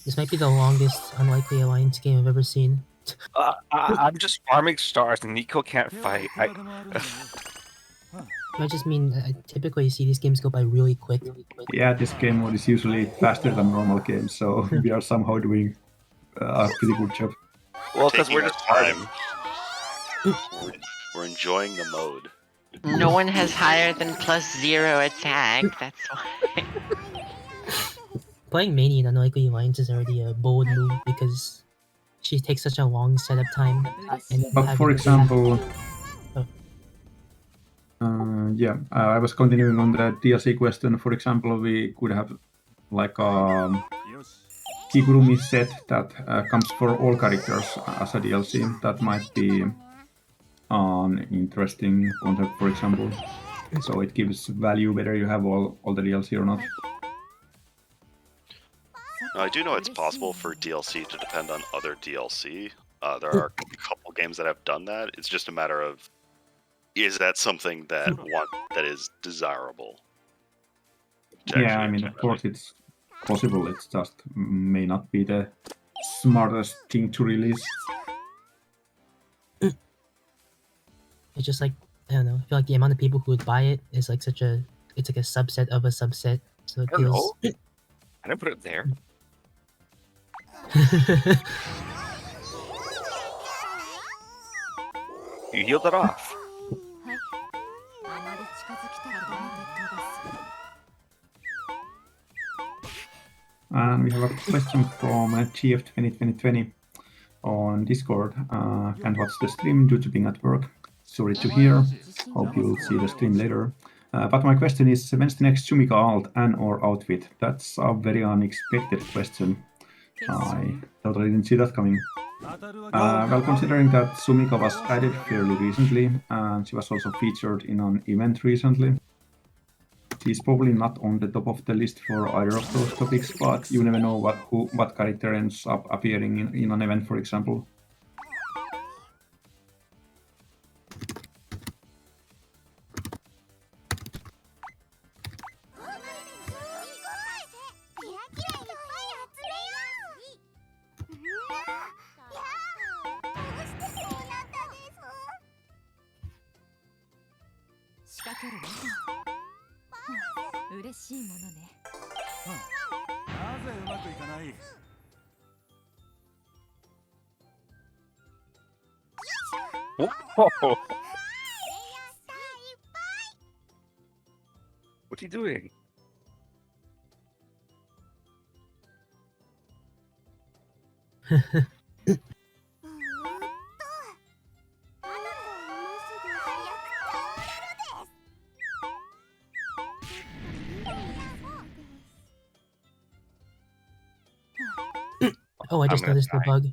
This might be the longest Unlikely Alliance game I've ever seen. I'm just farming stars and Nico can't fight. I just mean, typically you see these games go by really quick. Yeah, this game mode is usually faster than normal games, so we are somehow doing a pretty good job. Well, because Taking we're our just farming. We're enjoying the mode. No one has higher than +0 attack. That's why. Playing Mani in Unlikely Alliance is already a bold move because she takes such a long setup time. And But having for to- example, Oh. I was continuing on the DLC question. For example, we could have like a Kigurumi set that comes for all characters as a DLC. That might be an interesting concept, for example. So it gives value whether you have all the DLC or not. Now, I do know it's possible for DLC to depend on other DLC. There are a couple games that have done that. It's just a matter of, is that something that is desirable? to Yeah, actually I mean, of implement? course it's possible. It's just may not be the smartest thing to release. It's just like, I don't know, I feel like the amount of people who would buy it is like it's like a subset of a subset. So it feels. I didn't put it there. You healed it off. はいあまり近づきたくないで飛ばす And we have a question from TF202020 on Discord. Can't watch the stream due to being at work. Sorry to hear. Hope you'll see the stream later. But my question is, when's the next Sumika alt and/or outfit? That's a very unexpected question. I totally didn't see that coming. Well, considering that Sumika was added fairly recently, and she was also featured in an event recently, she's probably not on the top of the list for either of those topics, but you never know what character ends up appearing in an event, for example. Whoa. What's he doing? Oh, I just gonna noticed the die. bug.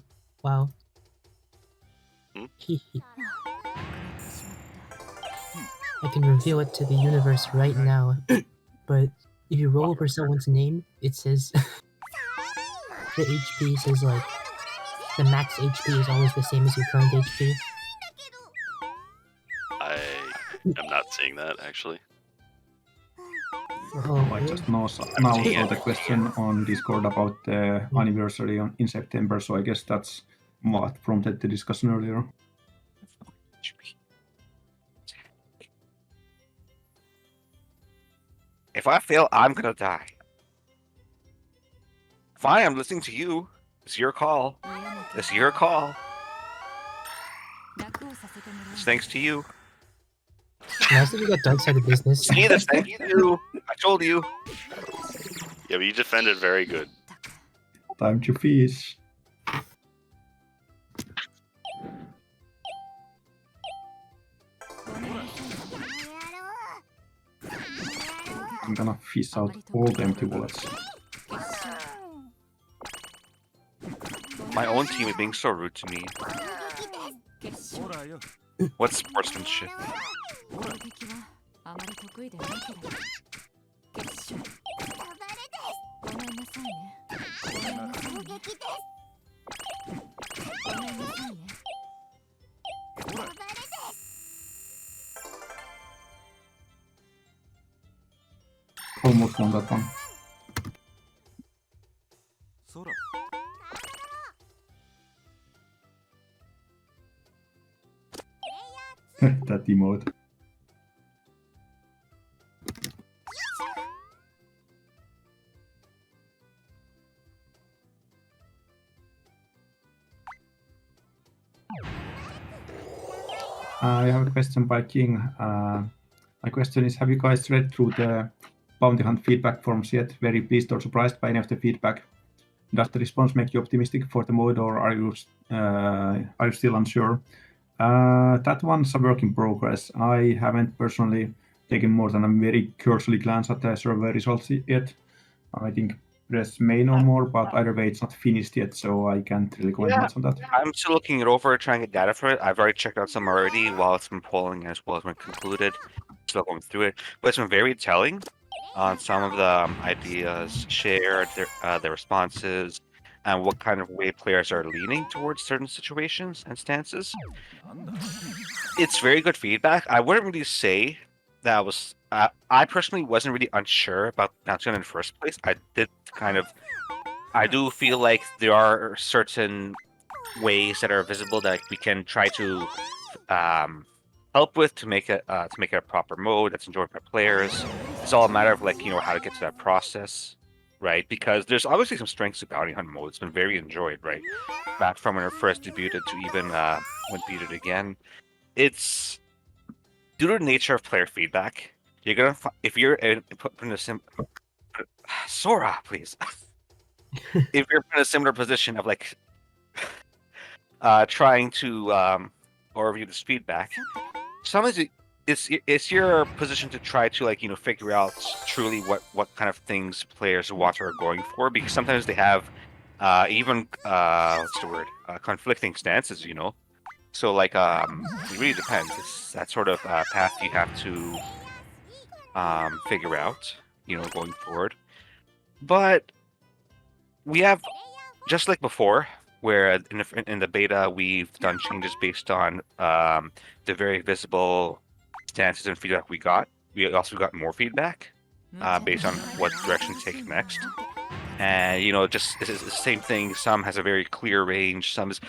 Wow. Hmm? I can reveal it to the universe right now, but if you roll over someone's name, it says the HP says like the max HP is always the same as your current HP. I am not seeing that actually. Oh, I really? just now saw the question on Discord about the anniversary in September, so I guess that's what prompted the discussion earlier. If I fail, I'm gonna die. Fine, I'm listening to you. It's your call. It's your call. It's thanks to you. Nice that you got Dark Side of Business. See, that's thank you. I told you. Yeah, but you defended very good. Time to fish. I'm gonna fish out all the empty bullets. My own team is being so rude to me. What sportsmanship? 攻撃はあまり得意でないけれど決勝ごめんなさいねごめんなさいねごめんなさいね Almost won that one. That emote. I have a question by King. My question is, have you guys read through the Bounty Hunt feedback forums yet? Very pleased or surprised by any of the feedback? Does the response make you optimistic for the mode, or are you still unsure? That one's a work in progress. I haven't personally taken more than a very cursory glance at the survey results yet. I think Press may know more, but either way, it's not finished yet, so I can't really comment much on that. I'm still looking it over, trying to get data for it. I've already checked out some already while it's been polling as well as when concluded. Still going through it, but it's been very telling on some of the ideas shared, their responses, and what kind of way players are leaning towards certain situations and stances. It's very good feedback. I wouldn't really say that was. I personally wasn't really unsure about Bounty Hunt in the first place. I do feel like there are certain ways that are visible that we can try to help with to make it a proper mode that's enjoyed by players. It's all a matter of how to get to that process, right? Because there's obviously some strengths to Bounty Hunt mode. It's been very enjoyed, right? Back from when it first debuted to even when beat it again. It's due to the nature of player feedback. You're gonna if you're put in a Sora, please. If you're in a similar position of trying to overview this feedback, sometimes it's your position to try to like figure out truly what kind of things players want or are going for, because sometimes they have even what's the word, conflicting stances, so like it really depends. It's that sort of path you have to figure out going forward. But we have, just like before, where in the beta we've done changes based on the very visible stances and feedback we got. We also got more feedback based on what direction to take next. And just it's the same thing. Some has a very clear range. Some is,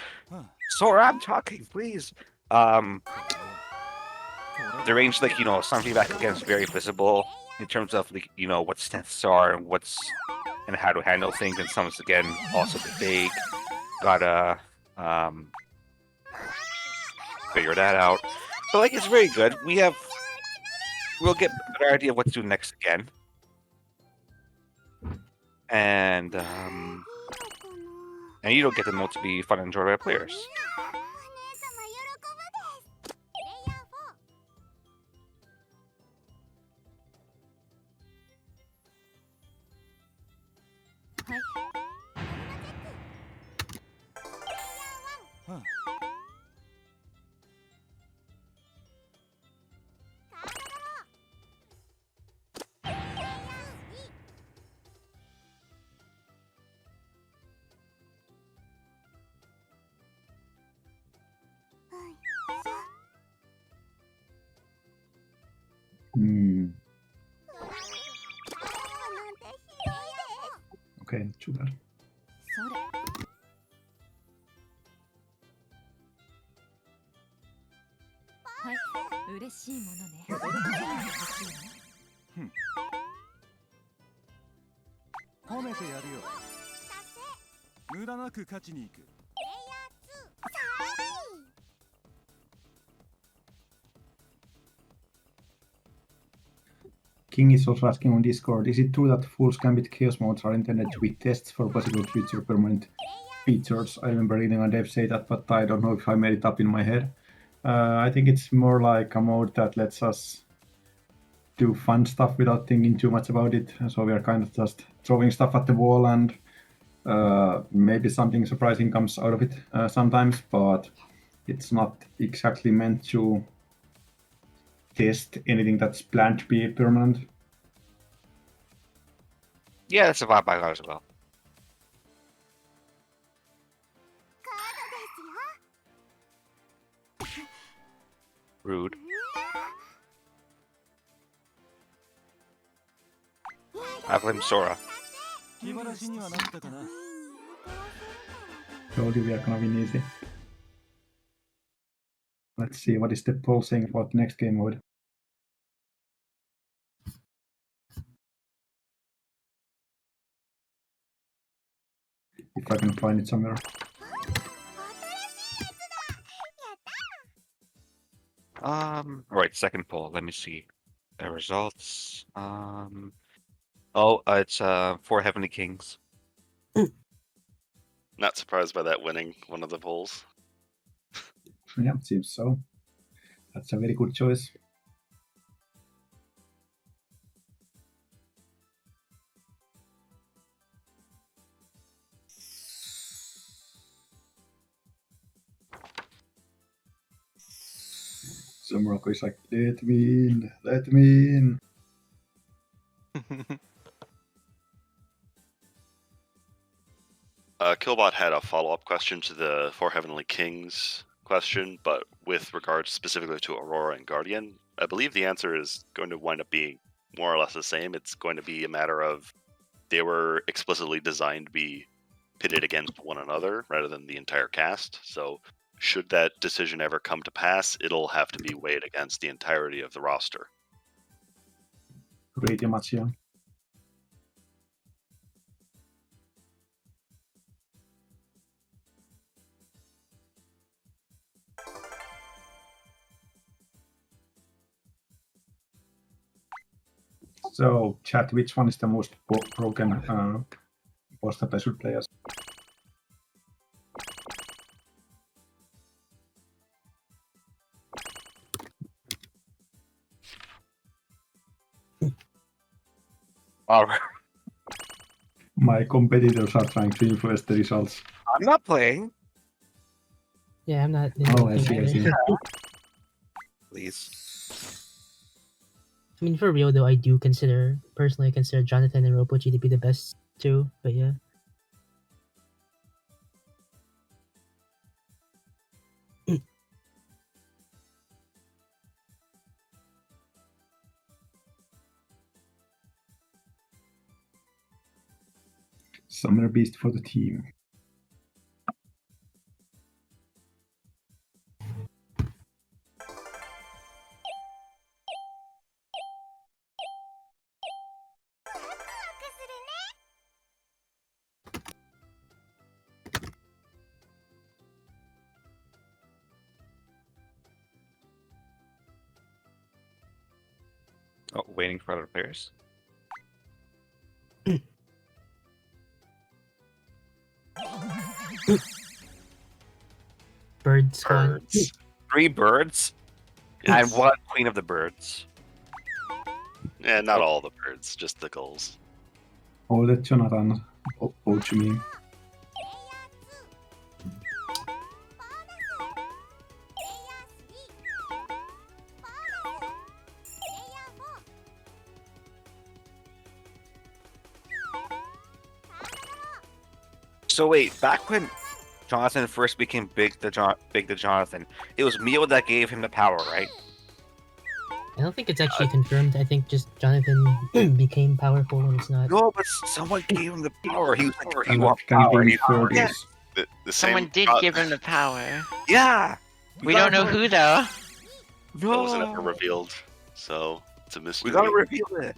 Sora, I'm talking, please. The range, like some feedback again is very visible in terms of like what stances are and how to handle things, and some is again also vague. Gotta figure that out. So like it's very good. We'll get a better idea of what to do next again. And you don't get the mode to be fun and enjoyed by players. うん。Okay, not too bad. それはい嬉しいものね欲しいの褒めてやるよ。無駄なく勝ちに行く。 King is also asking on Discord, is it true that Fool's Gambit Chaos modes are intended to be tests for possible future permanent features? I remember reading a dev say that, but I don't know if I made it up in my head. I think it's more like a mode that lets us do fun stuff without thinking too much about it. So we are kind of just throwing stuff at the wall, and maybe something surprising comes out of it sometimes, but it's not exactly meant to test anything that's planned to be permanent. Yeah, that's a vibe I got as well. Rude. I blame Sora. 気晴らしにはなったかな。 Told you we are gonna win easy. Let's see, what is the poll saying about the next game mode? If I can find it somewhere. Right, second poll. Let me see the results. Oh, it's for Heavenly Kings. Not surprised by that winning one of the polls. Yeah, seems so. That's a very good choice. So Morocco is like, let me in, let me in. Killbot had a follow-up question to the Four Heavenly Kings question, but with regards specifically to Aurora and Guardian, I believe the answer is going to wind up being more or less the same. It's going to be a matter of they were explicitly designed to be pitted against one another rather than the entire cast. So should that decision ever come to pass, it'll have to be weighed against the entirety of the roster. Pretty much, yeah. So, chat, which one is the most broken boss that I should play as? All right. My competitors are trying to influence the results. I'm not playing. Yeah, I'm not. In Oh, the I see, I thing see. either. Please. I mean, for real though, I do personally consider Jonathan and Ropochi to be the best too. But yeah, Summer Beast for the team. Oh, waiting for other players. Bird Squad. Birds. 3 birds and one queen of the birds. Yeah, not all the birds, just the gulls. All that Jonathan poach me. So wait, back when Jonathan first became big to Jonathan, it was Mio that gave him the power, right? I don't think it's actually confirmed. I think just Jonathan became powerful when it's not. No, but someone gave him the power. He was like, And "You want can power?" be He's for yeah. this. The Someone same did pro- give him the power. Yeah. We don't know who though. that wasn't ever revealed, so it's a mystery. We gotta reveal it.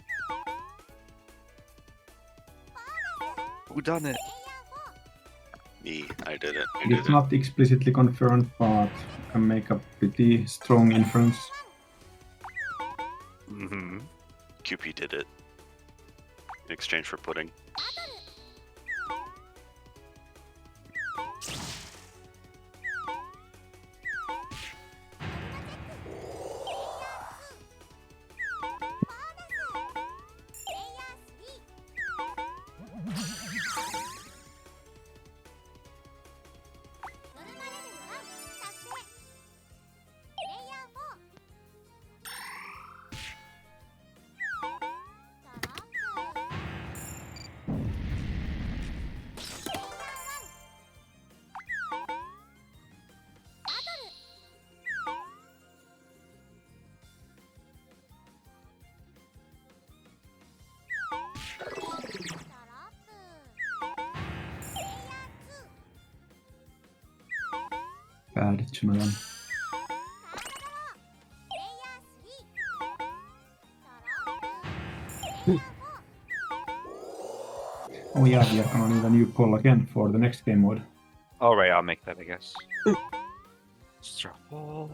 Who done it? Me, I did it. I did It's it. not explicitly confirmed, but can make a pretty strong inference. Mm-hmm. QP did it in exchange for pudding. Bad Jonathan. Oh yeah, we are gonna need a new poll again for the next game mode. All right, I'll make that, I guess. Struggle.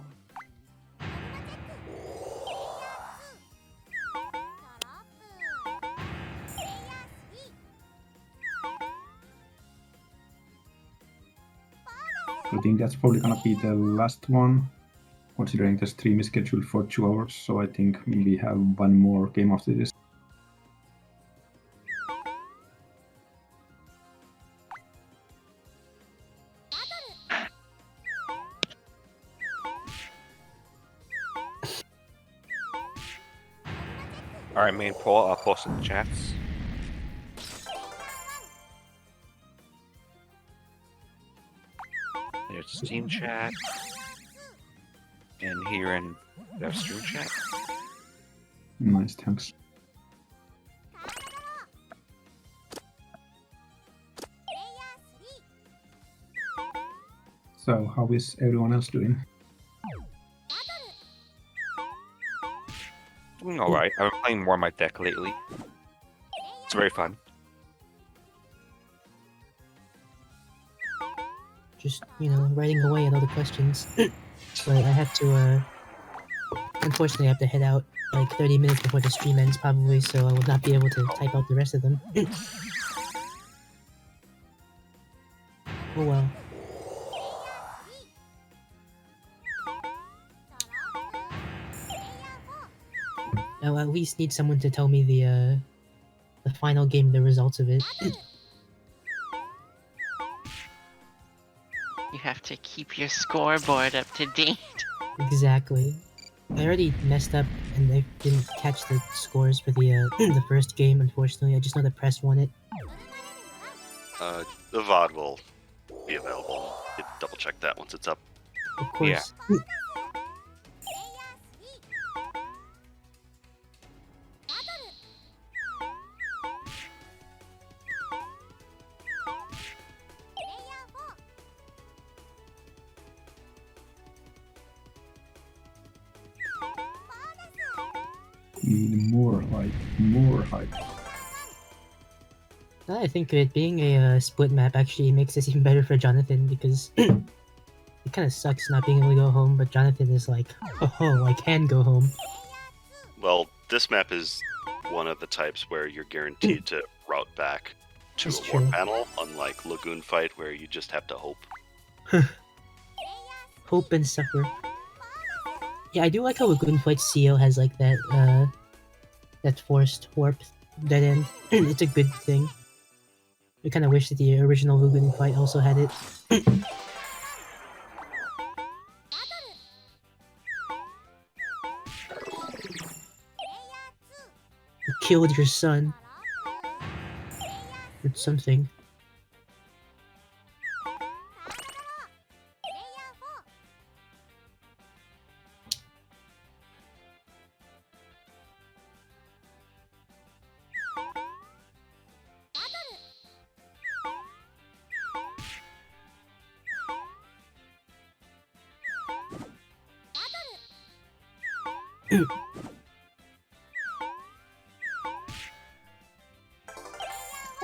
I think that's probably gonna be the last one, considering the stream is scheduled for 2 hours, so I think we have one more game after this. All right, main poll. I'll post in the chats. There's the Steam chat, and here in the stream chat. Nice, thanks. So, how is everyone else doing? Doing all right. I've been playing more of my deck lately. It's very fun. Just writing away at all the questions. But I have to. Unfortunately, I have to head out like 30 minutes before the stream ends, probably, so I will not be able to type out the rest of them. Oh well. I'll at least need someone to tell me the the final game, the results of it. You have to keep your scoreboard up to date. Exactly. I already messed up and I didn't catch the scores for the the first game. Unfortunately, I just know that Press won it. The VOD will be available. You double check that once it's up. Of course. Need more hype, more hype. Now that I think of it, being a split map actually makes this even better for Jonathan because it kind of sucks not being able to go home. But Jonathan is like, oh, I can go home. Well, this map is one of the types where you're guaranteed to route back to That's a war true. panel, unlike Lagoon Fight, where you just have to hope. Hope and suffer. Yeah, I do like how Lagoon Fight CO has like that that forced warp dead end. It's a good thing. I kind of wish that the original Lagoon Fight also had it. You killed your son. Or something.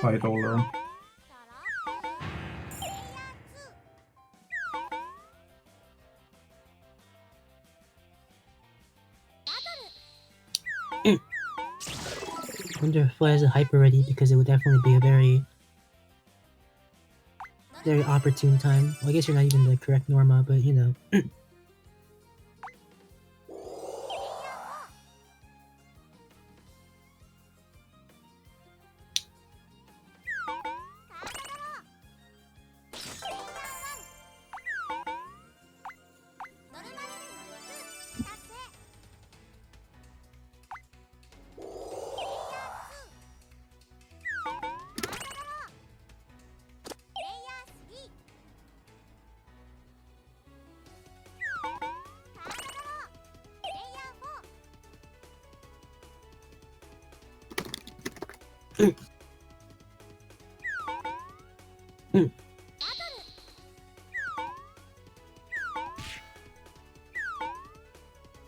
High roller. I wonder if Fly has a hype already because it would definitely be a very opportune time. Well, I guess you're not even the correct Norma, but you know.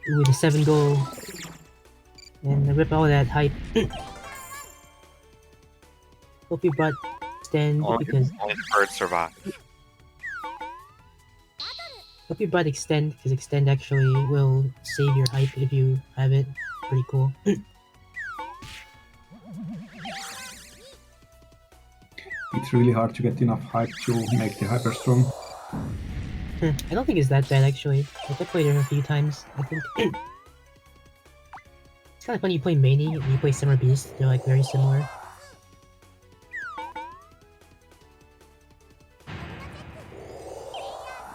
With a 7 goal and rip all that hype. Hope you brought Extend because Only the birds survive. hope you brought Extend because Extend actually will save your hype if you have it. Pretty cool. It's really hard to get enough hype to make the hyper strong. I don't think it's that bad actually. Like, I played it a few times. I think it's kind of funny. You play Mani and you play Summer Beast. They're like very similar.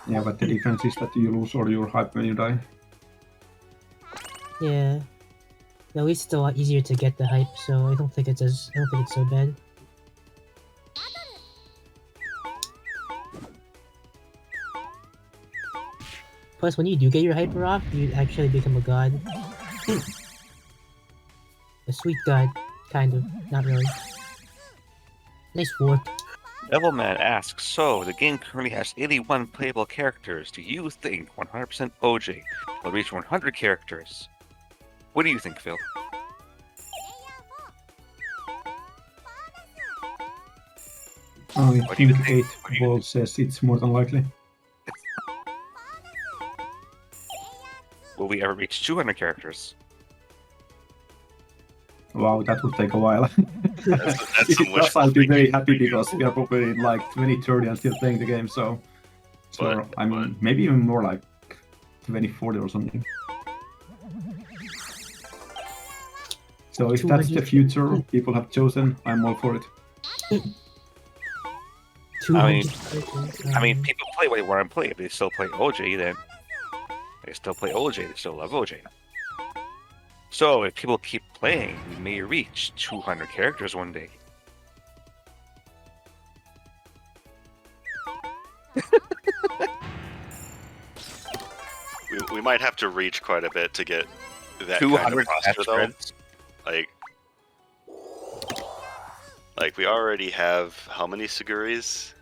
Yeah, but the difference is that you lose all your hype when you die. Yeah. At least it's a lot easier to get the hype, so I don't think it's so bad. Plus, when you do get your hyper off, you actually become a god. A sweet god, kind of. Not really. Nice warp. Devilman asks, so the game currently has 81 playable characters. Do you think 100% OJ will reach 100 characters? What do you think, Phil? I What do you think think? 8 Ball says it's more than likely. Will we ever reach 200 characters? Wow, that would take a while. That's If some it does, wishful I'll be very thinking. happy because we are probably in like 2030 and still playing the game, so But- I mean, maybe even more like 2040 or something. So if that's the 200 future people have chosen, I'm all for it. 200 I mean, people play what they want to play. If they still play OJ, then they still play OJ. They still love OJ. So if people keep playing, we may reach 200 characters one day. We might have to reach quite a bit to get that 200 kind of roster, though. friends. Like we already have how many Suguris?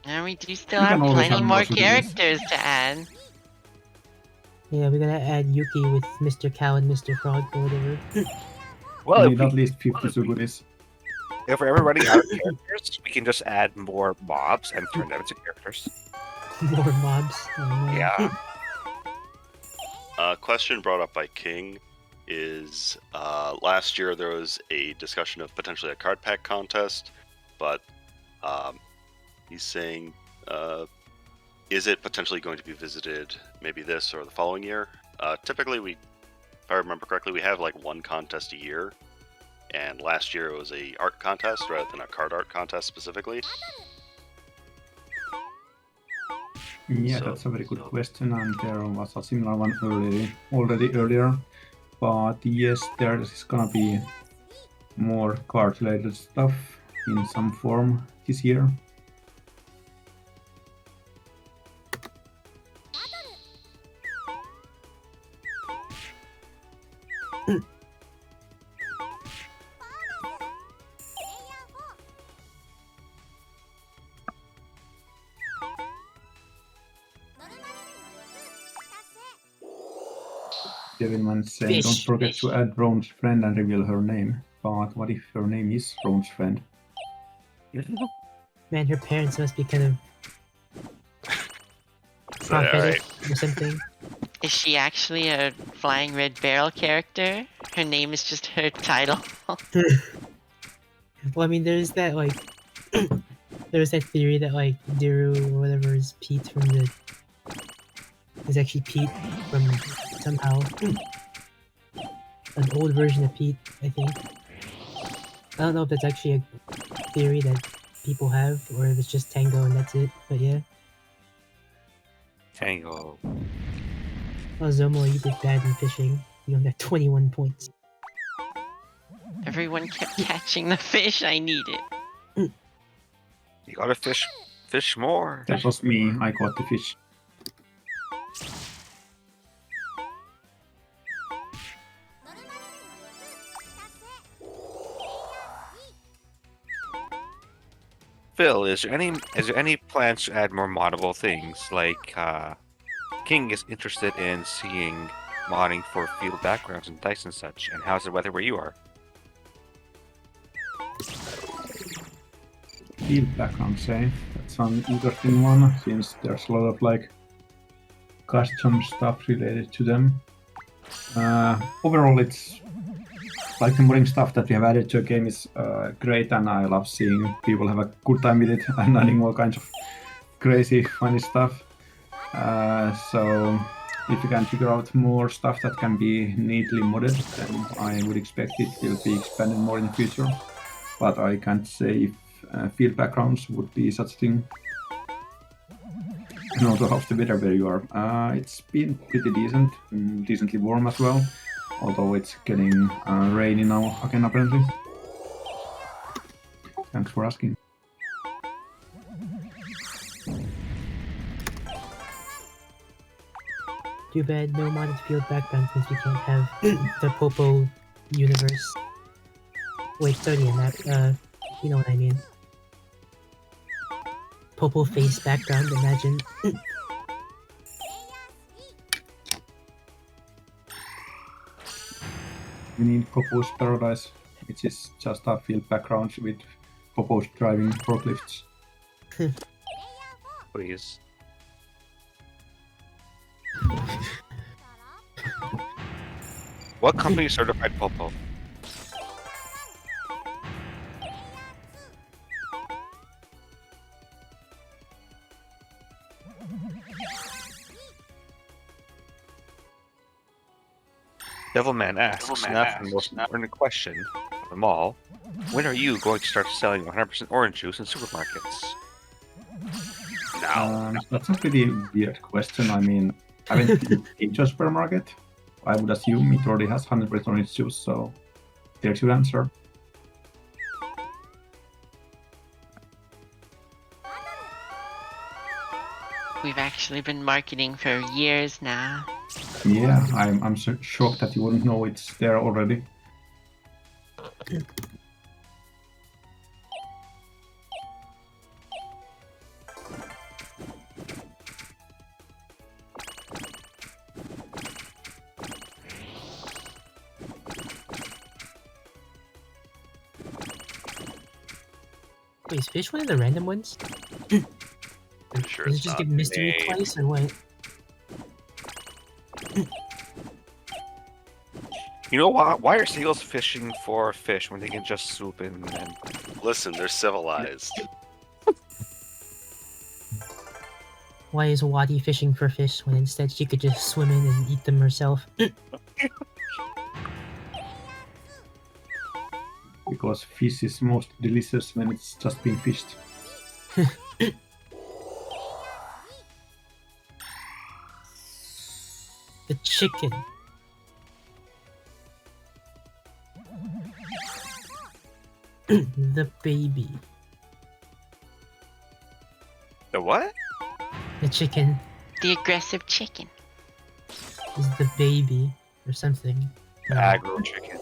And we do still You have can always plenty have more more Suguris. characters to add. Yeah, we're gonna add Yuki with Mr. Cow and Mr. Frog or whatever. Well, We if, need at least 50 Suguris. if we're ever running out of characters, we can just add more mobs and turn them into characters. More mobs. Oh, no. Yeah. Question brought up by King is last year there was a discussion of potentially a card pack contest, but he's saying is it potentially going to be visited maybe this or the following year? Typically, if I remember correctly, we have like one contest a year, and last year it was a art contest rather than a card art contest specifically. Yeah, So- that's a very good question, and there was a similar one already earlier. But yes, there is gonna be more card-related stuff in some form this year. Devilman saying, don't Fish, forget fish. to add Ron's friend and reveal her name. But what if her name is Ron's friend? Man, her parents must be kind of prophetic or something. Is she actually a flying red barrel character? Her name is just her title. Well, I mean, there's that like, there's that theory that like Diru or whatever is Pete from the is actually Pete from somehow an old version of Pete. I think. I don't know if that's actually a theory that people have or if it's just Tango and that's it. But yeah. Tango. Oh, Zomo, you did bad in fishing. You only got 21 points. Everyone kept catching the fish. I need it. You gotta fish more. That was me, I caught the fish. Phil, is there any plans to add more moddable things? Like King is interested in seeing modding for field backgrounds and dice and such. And how's the weather where you are? Field background, say. That's an interesting one, since there's a lot of like custom stuff related to them. Overall, it's like the modding stuff that we have added to a game is great, and I love seeing people have a good time with it and adding all kinds of crazy, funny stuff. So if you can figure out more stuff that can be neatly modded, then I would expect it will be expanded more in the future. But I can't say if field backgrounds would be such a thing. And also how's the weather where you are? It's been pretty decent, decently warm as well. Although it's getting rainy now again apparently. Thanks for asking. Too bad no modded field background since we can't have the Popo universe. Wait, sorry, map. You know what I mean. Popo face background, imagine. We need Popo's Paradise, which is just a field background with Popo's driving forklifts. Please. What company certified Popo? Devilman asks, now for the most important question of them all. When are you going to start selling 100% orange juice in supermarkets? Now. That's a pretty weird question. I mean, I haven't been into a supermarket. I would assume it already has 100% orange juice, so there's your answer. We've actually been marketing for years now. Yeah, I'm so shocked that you wouldn't know it's there already. Wait, is fish one of the random ones? I'm sure Does it it's just not. get mystery Maybe. twice or what? You know why are seagulls fishing for fish when they can just swoop in and Listen, they're civilized. Why is Wadi fishing for fish when instead she could just swim in and eat them herself? Because fish is most delicious when it's just being fished. The chicken. The baby. the what? The chicken The aggressive chicken. is the baby or something. The aggro chicken.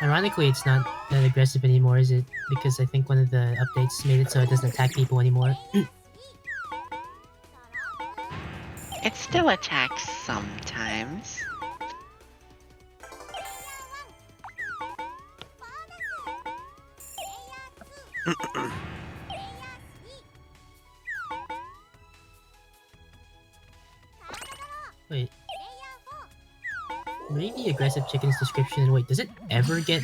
Ironically, it's not that aggressive anymore, is it? Because I think one of the updates made it so it doesn't attack people anymore. It still attacks sometimes. Wait. Read the aggressive chicken's description and wait, does it ever get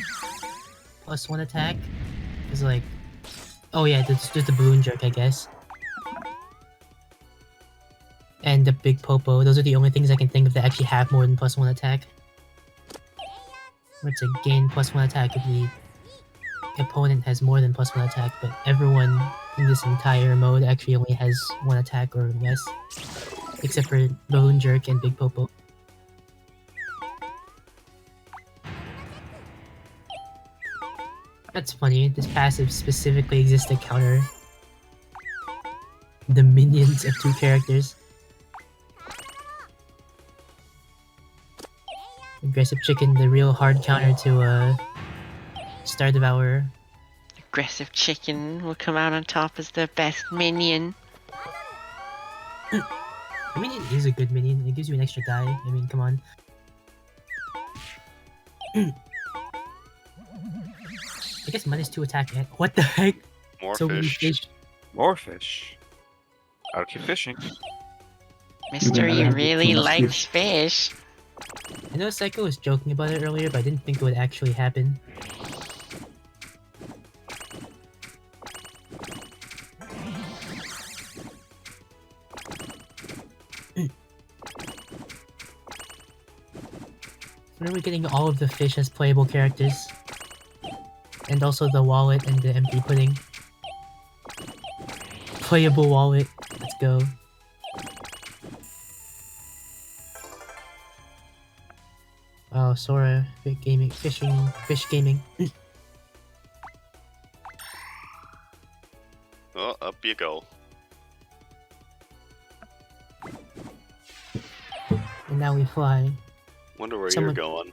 +1 attack? It's like... Oh yeah, there's the balloon jerk, I guess. And the big popo, those are the only things I can think of that actually have more than +1 attack. Where it's a gain +1 attack if the opponent has more than +1 attack, but everyone in this entire mode actually only has 1 attack or less. Except for balloon jerk and big popo. That's funny, this passive specifically exists to counter the minions of 2 characters. Aggressive chicken, the real hard counter to Star Devourer. Aggressive chicken will come out on top as the best minion. I mean, it is a good minion. It gives you an extra die. I mean, come on. I guess -2 attack. What the heck? More So many fish. fish. More fish. Gotta keep fishing. Mystery have really too much likes fish. fish. I know Psycho was joking about it earlier, but I didn't think it would actually happen. When are we getting all of the fish as playable characters? And also the wallet and the empty pudding. Playable wallet. Let's go. Oh, Sora, big gaming, fish gaming. Oh, up you go. And now we fly. Wonder where Someone- you're going.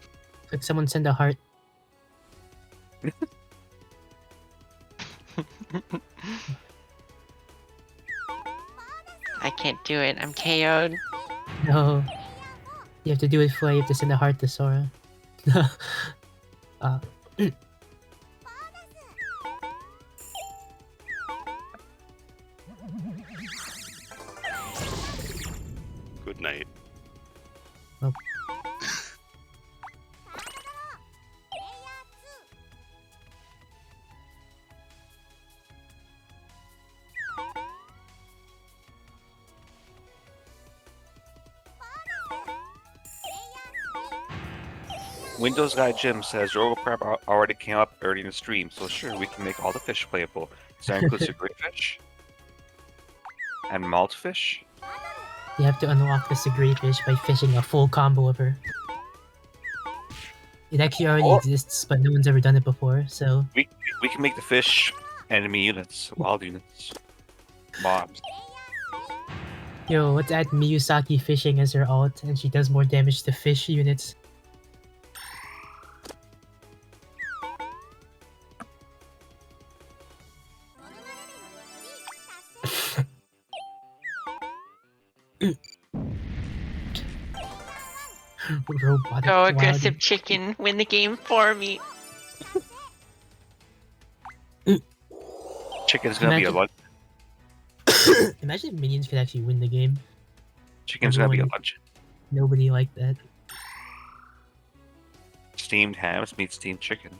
Could someone send a heart? I can't do it. I'm KO'd. No. You have to do it for you have to send a heart to Sora. uh, Good night. Oh. Windows Guy Jim says RoboCrab already came up early in the stream, so sure, we can make all the fish playable. Does that include Seguri fish? And maltfish? You have to unlock the Seguri fish by fishing a full combo of her. It actually already exists, but no one's ever done it before, so... We can make the fish enemy units, wild units, mobs. Yo, let's add Miyusaki fishing as her alt, and she does more damage to fish units. Robotic Go wild- aggressive chicken, win the game for me. Chicken's gonna be a Imagine- lunch. Imagine if minions could actually win the game. Chicken's gonna be a everyone- lunch. Nobody liked that. Steamed hams meet steamed chicken.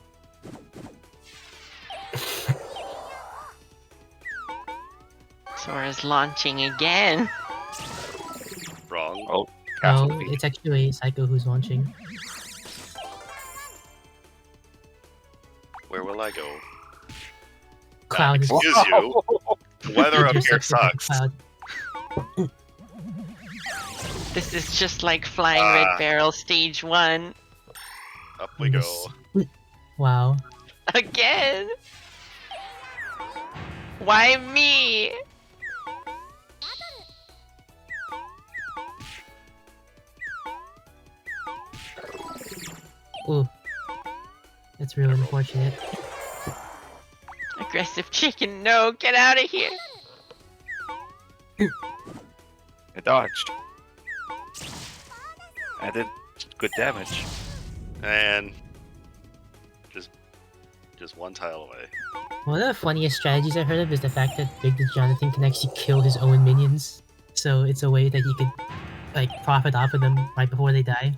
Sora's launching again. Wrong. Oh, No, Castle Feed. it's actually Psycho who's launching. Where will I go? Cloud is Excuse you. The weather up just here like the sucks. Cloud. This is just like Flying Ah. Red Barrel Stage 1. Up we go. Wow. Again? Why me? Ooh. That's really unfortunate. Aggressive chicken, no, get out of here. It dodged. I did good damage. And just one tile away. One of the funniest strategies I've heard of is the fact that Big the Jonathan can actually kill his own minions. So it's a way that he could, like, profit off of them right before they die.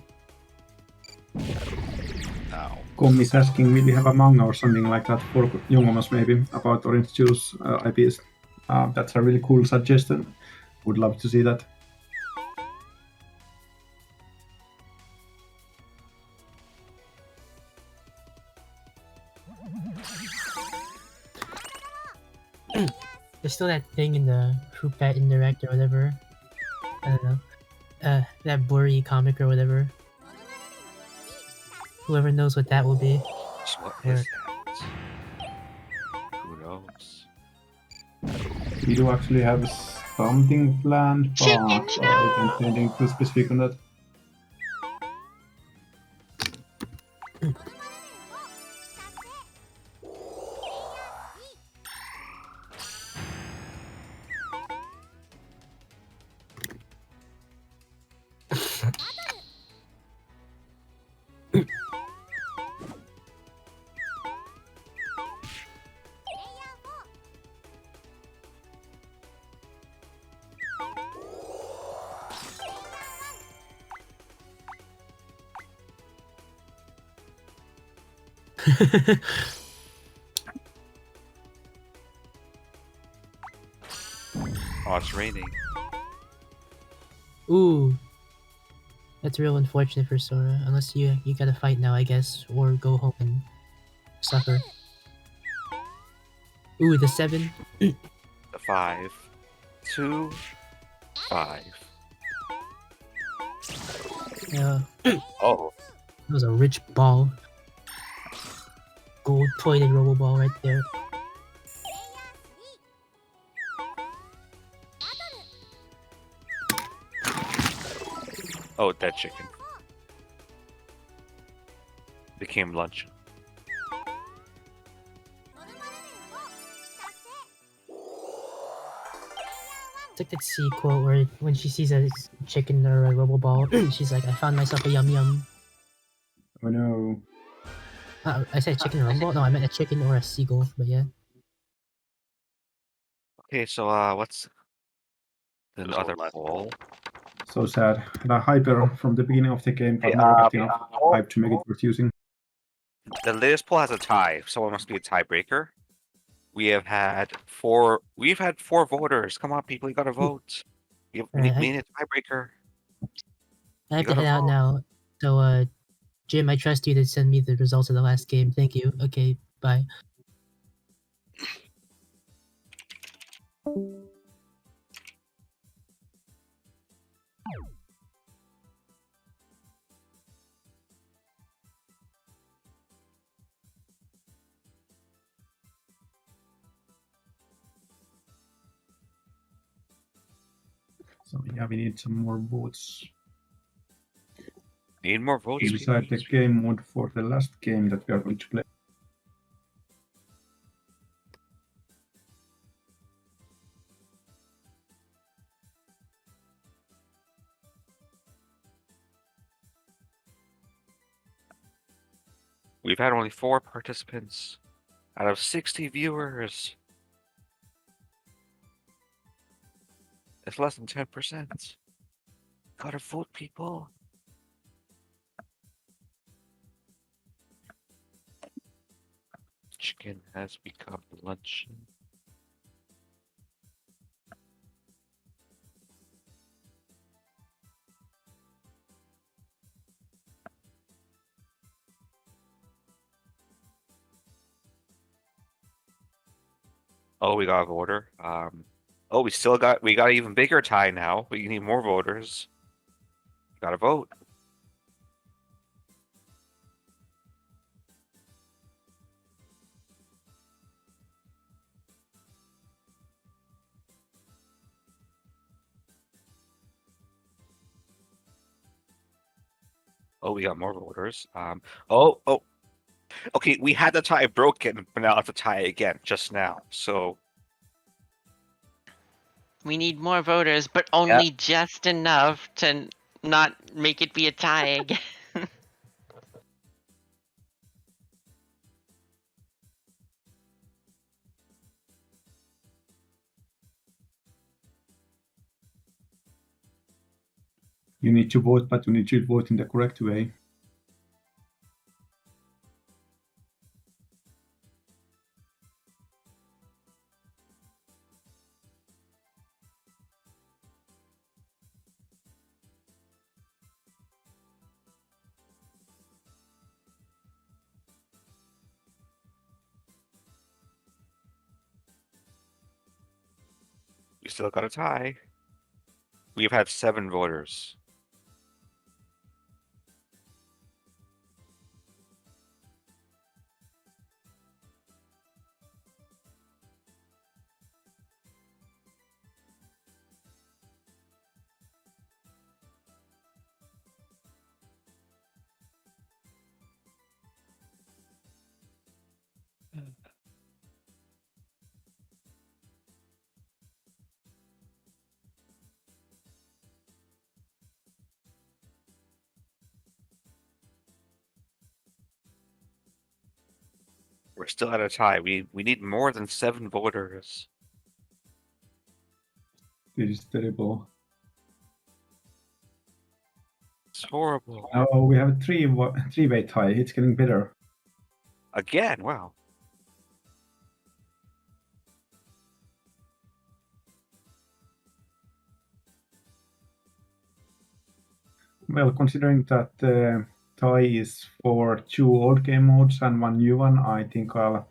Ow. Com is asking, will we have a manga or something like that for Jungomas maybe about Orange Juice IPs? That's a really cool suggestion. Would love to see that. There's still that thing in the Fruit Bat Indirect or whatever. I don't know. That Buri comic or whatever. Whoever knows what that will be. So what is that? Who knows? We do actually have something planned, but Chicken, I don't say anything too specific on that. Oh, it's raining. Ooh. That's real unfortunate for Sora. Unless you gotta fight now, I guess, or go home and suffer. Ooh, the 7. The 5, 2, 5. Yeah, Oh, that was a rich ball. Gold-plated robo ball right there. oh, dead chicken. Became lunch. It's like that C quote where when she sees a chicken or a robo ball, she's like, I found myself a yum yum. Oh no. I said chicken or robo ball? No, I meant a chicken or a seagull, but yeah. Okay, so what's the There's other one left. poll? So sad. The hyper from the beginning of the game, but Yeah, never got yeah. enough hype to make it worth using. The latest poll has a tie. Someone must be a tiebreaker. We've had four voters. Come on, people, you gotta vote. We Alright, need a tiebreaker. I have You to head gotta out vote. now. So Jim, I trust you to send me the results of the last game. Thank you. Okay, bye. So yeah, we need some more votes. Need more votes. We decide the game mode for the last game that we are going to play. We've had only 4 participants out of 60 viewers. It's less than 10%. Gotta vote, people. Chicken has become luncheon. Oh, we got a voter. Oh, we got an even bigger tie now. We need more voters. Gotta vote. Oh, we got more voters. Oh. Okay, we had the tie broken, but now it's a tie again just now. So We need more voters, but only just enough to not make it be a tie again. You need to vote, but you need to vote in the correct way. we still got a tie. We've had 7 voters. We're still at a tie. We need more than 7 voters. This is terrible. It's horrible. Oh, we have a three-way tie. It's getting better. Again, wow. Well, considering that tie is for 2 old game modes and 1 new one, I think I'll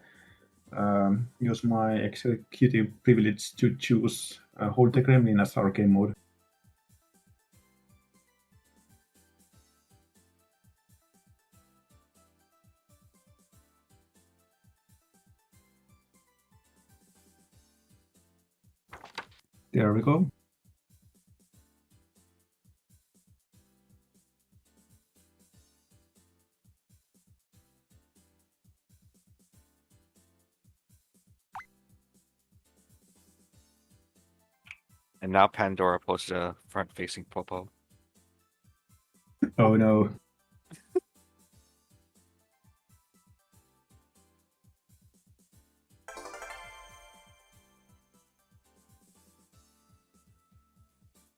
use my executive privilege to choose Hold the Gremlin as our game mode. There we go. And now Pandora posted a front-facing Popo. Oh no.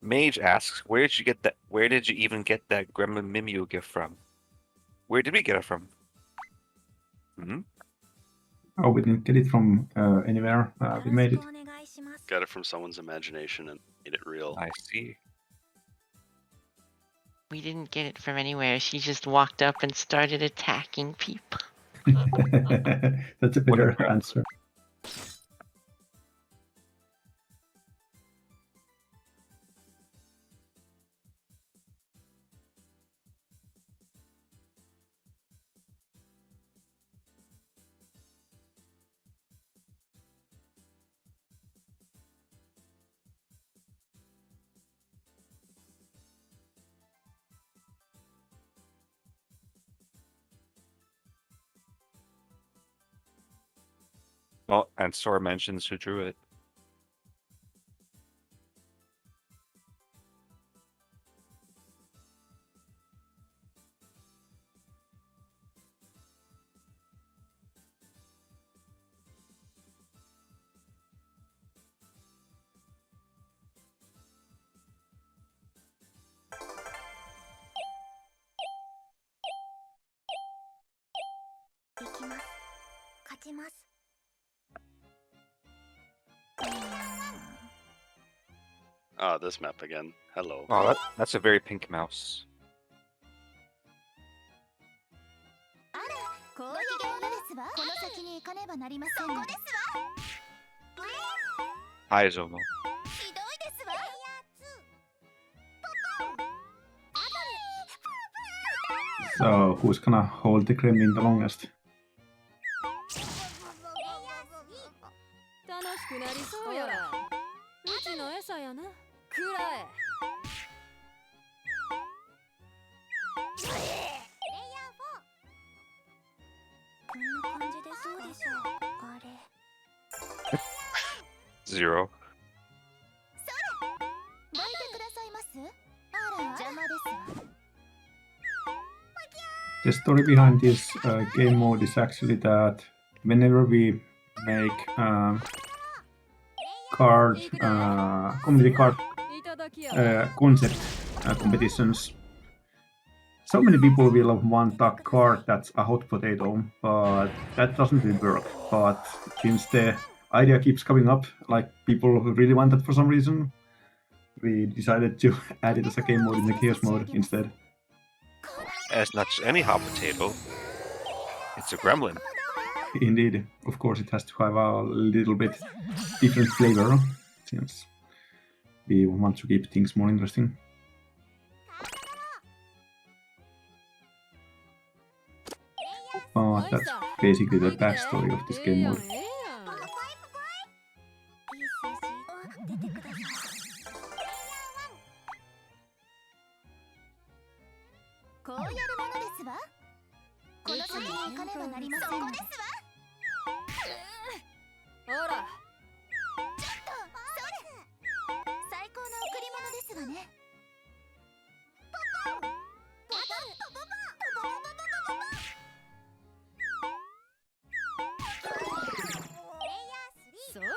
Mage asks, where did you get that? Where did you even get that Gremlin Mimeu gift from? Where did we get it from? Hmm? Oh, we didn't get it from anywhere. We made it. Got it from someone's imagination and made it real. I see. we didn't get it from anywhere. She just walked up and started attacking people. That's a better answer. Oh, and Sora mentions who drew it. Ah, this map again. Hello. Oh, that's a very pink mouse. 攻撃側ですわ。この先に行かねばなりません。そこですわ。 Hi, Zomo. ひどいですわ。 So who's gonna hold the Kremlin the longest? 楽しくなりそうや。うちの餌やな。くらえ。こんな感じでそうでしょう。あれ。 Zero. どいてくださいます。あら、邪魔ですわ。 The story behind this game mode is actually that whenever we make community card いただきや。 concept competitions, so many people will want a card that's a hot potato, but that doesn't really work. But since the idea keeps coming up, like people who really want it for some reason, we decided to add it as a game mode in the chaos mode instead. It's not just any hot potato. It's a gremlin. Indeed, of course, it has to have a little bit different flavor, since we want to keep things more interesting. But that's basically the backstory of this game mode. こうやるものですわ。この先に行かねばなりません。そこですわ。ほら。ちょっと、それ。最高の贈り物ですわね。ポポン。ポポン。ポポポポポポポポポポ。レイヤー3。それ。レ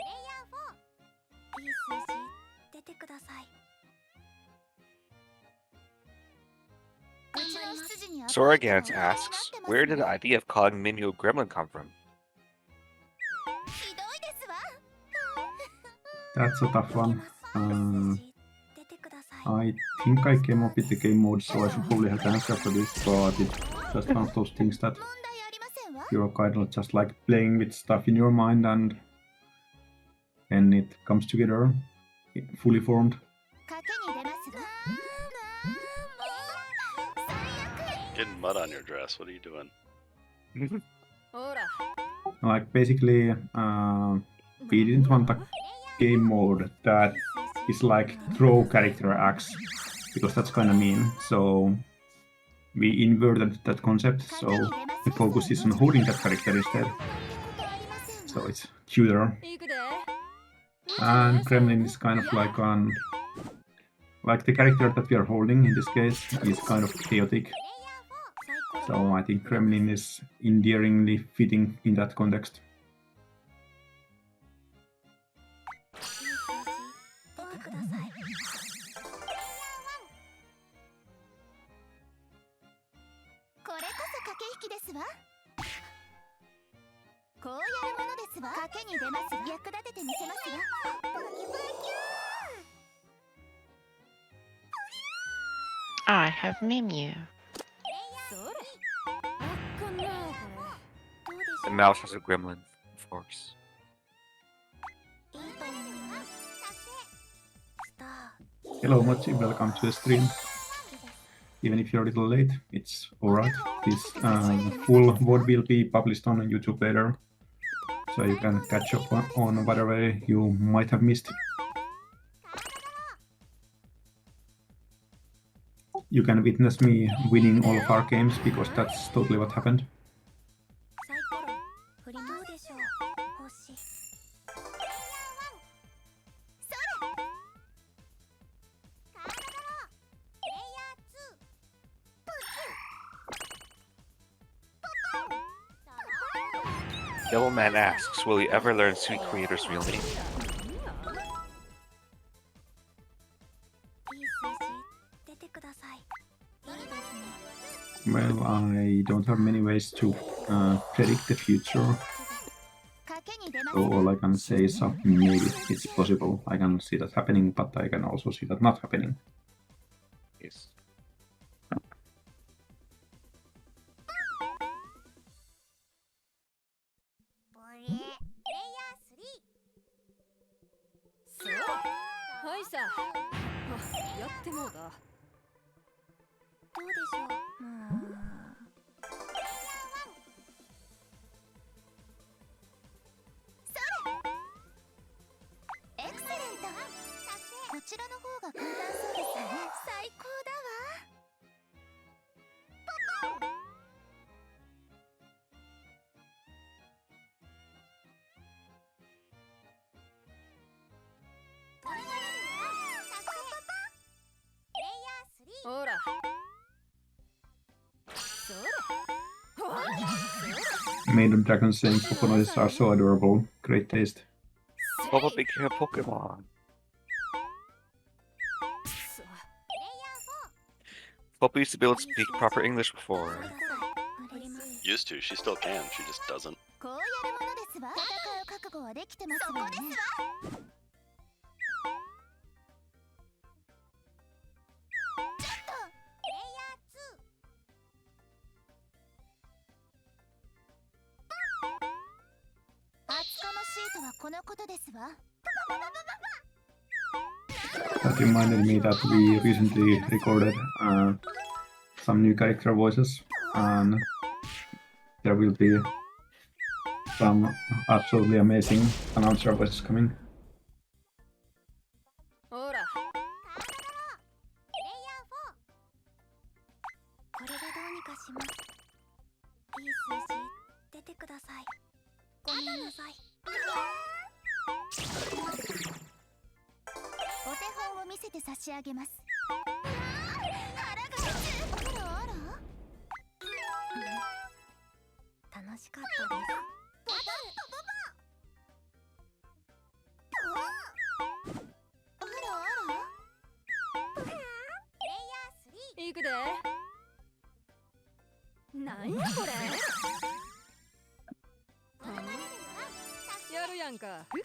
イヤー4。いい数字出てください。 Soragans asks, where did the idea of calling Minio Gremlin come from? That's a tough one. I think I came up with the game mode, so I should probably have the answer for this, but it's just one of those things that you're kind of just like playing with stuff in your mind, and then it comes together fully formed. Getting mud on your dress. What are you doing? ほら。 Like basically, we didn't want a game mode that is like throw character X, because that's kind of mean. So we inverted that concept, so the focus is on holding that character instead. So it's cuter. 行くで。 And Kremlin is kind of like the character that we are holding in this case is kind of chaotic. So I think Kremlin is endearingly fitting in that context. I have Mimir. それあっかなこれどうでし The ょう mouse has a gremlin, of course. いいと思いますスター Hello, Mochi. Welcome to the stream. Even if you're a little late, it's alright. This full VOD will be published on YouTube later, so you can catch up on whatever you might have missed. You can witness me winning all of our games because that's totally what happened. サイコロ振りますどうでしょう星それカードドロープレイヤー2プッツポポン Devilman asks, will you ever learn Sweet Creator's real name? いい数字出てくださいいいですね Well, I don't have many ways to predict the future. 賭けに出ます So all I can say is maybe it's possible. I can see that happening, but I can also see that not happening. Yes. プレイヤー3そうはいさあやってもうだどうでしょうエクセレントこちらの方が簡単そうですね最高だわポポンほらそれ Maiden Dragon saying Poconos are so adorable. Great taste. Papa became a Pokemon. Papa used to be able to speak proper English before. Used to. She still can. She just doesn't. こうやるものですわ戦う覚悟はできてますわねそこですわちょっとプレイヤー2厚かましいとはこのことですわ That reminded me that we recently recorded some new character voices, and there will be some absolutely amazing announcer voices coming. ほらプレイヤー4これでどうにかしますいい数字出てくださいごめんなさいお手本を見せて差し上げます腹が立つあらあら楽しかったですあらあらプレイヤー3いくでなんやこれやるやんかこ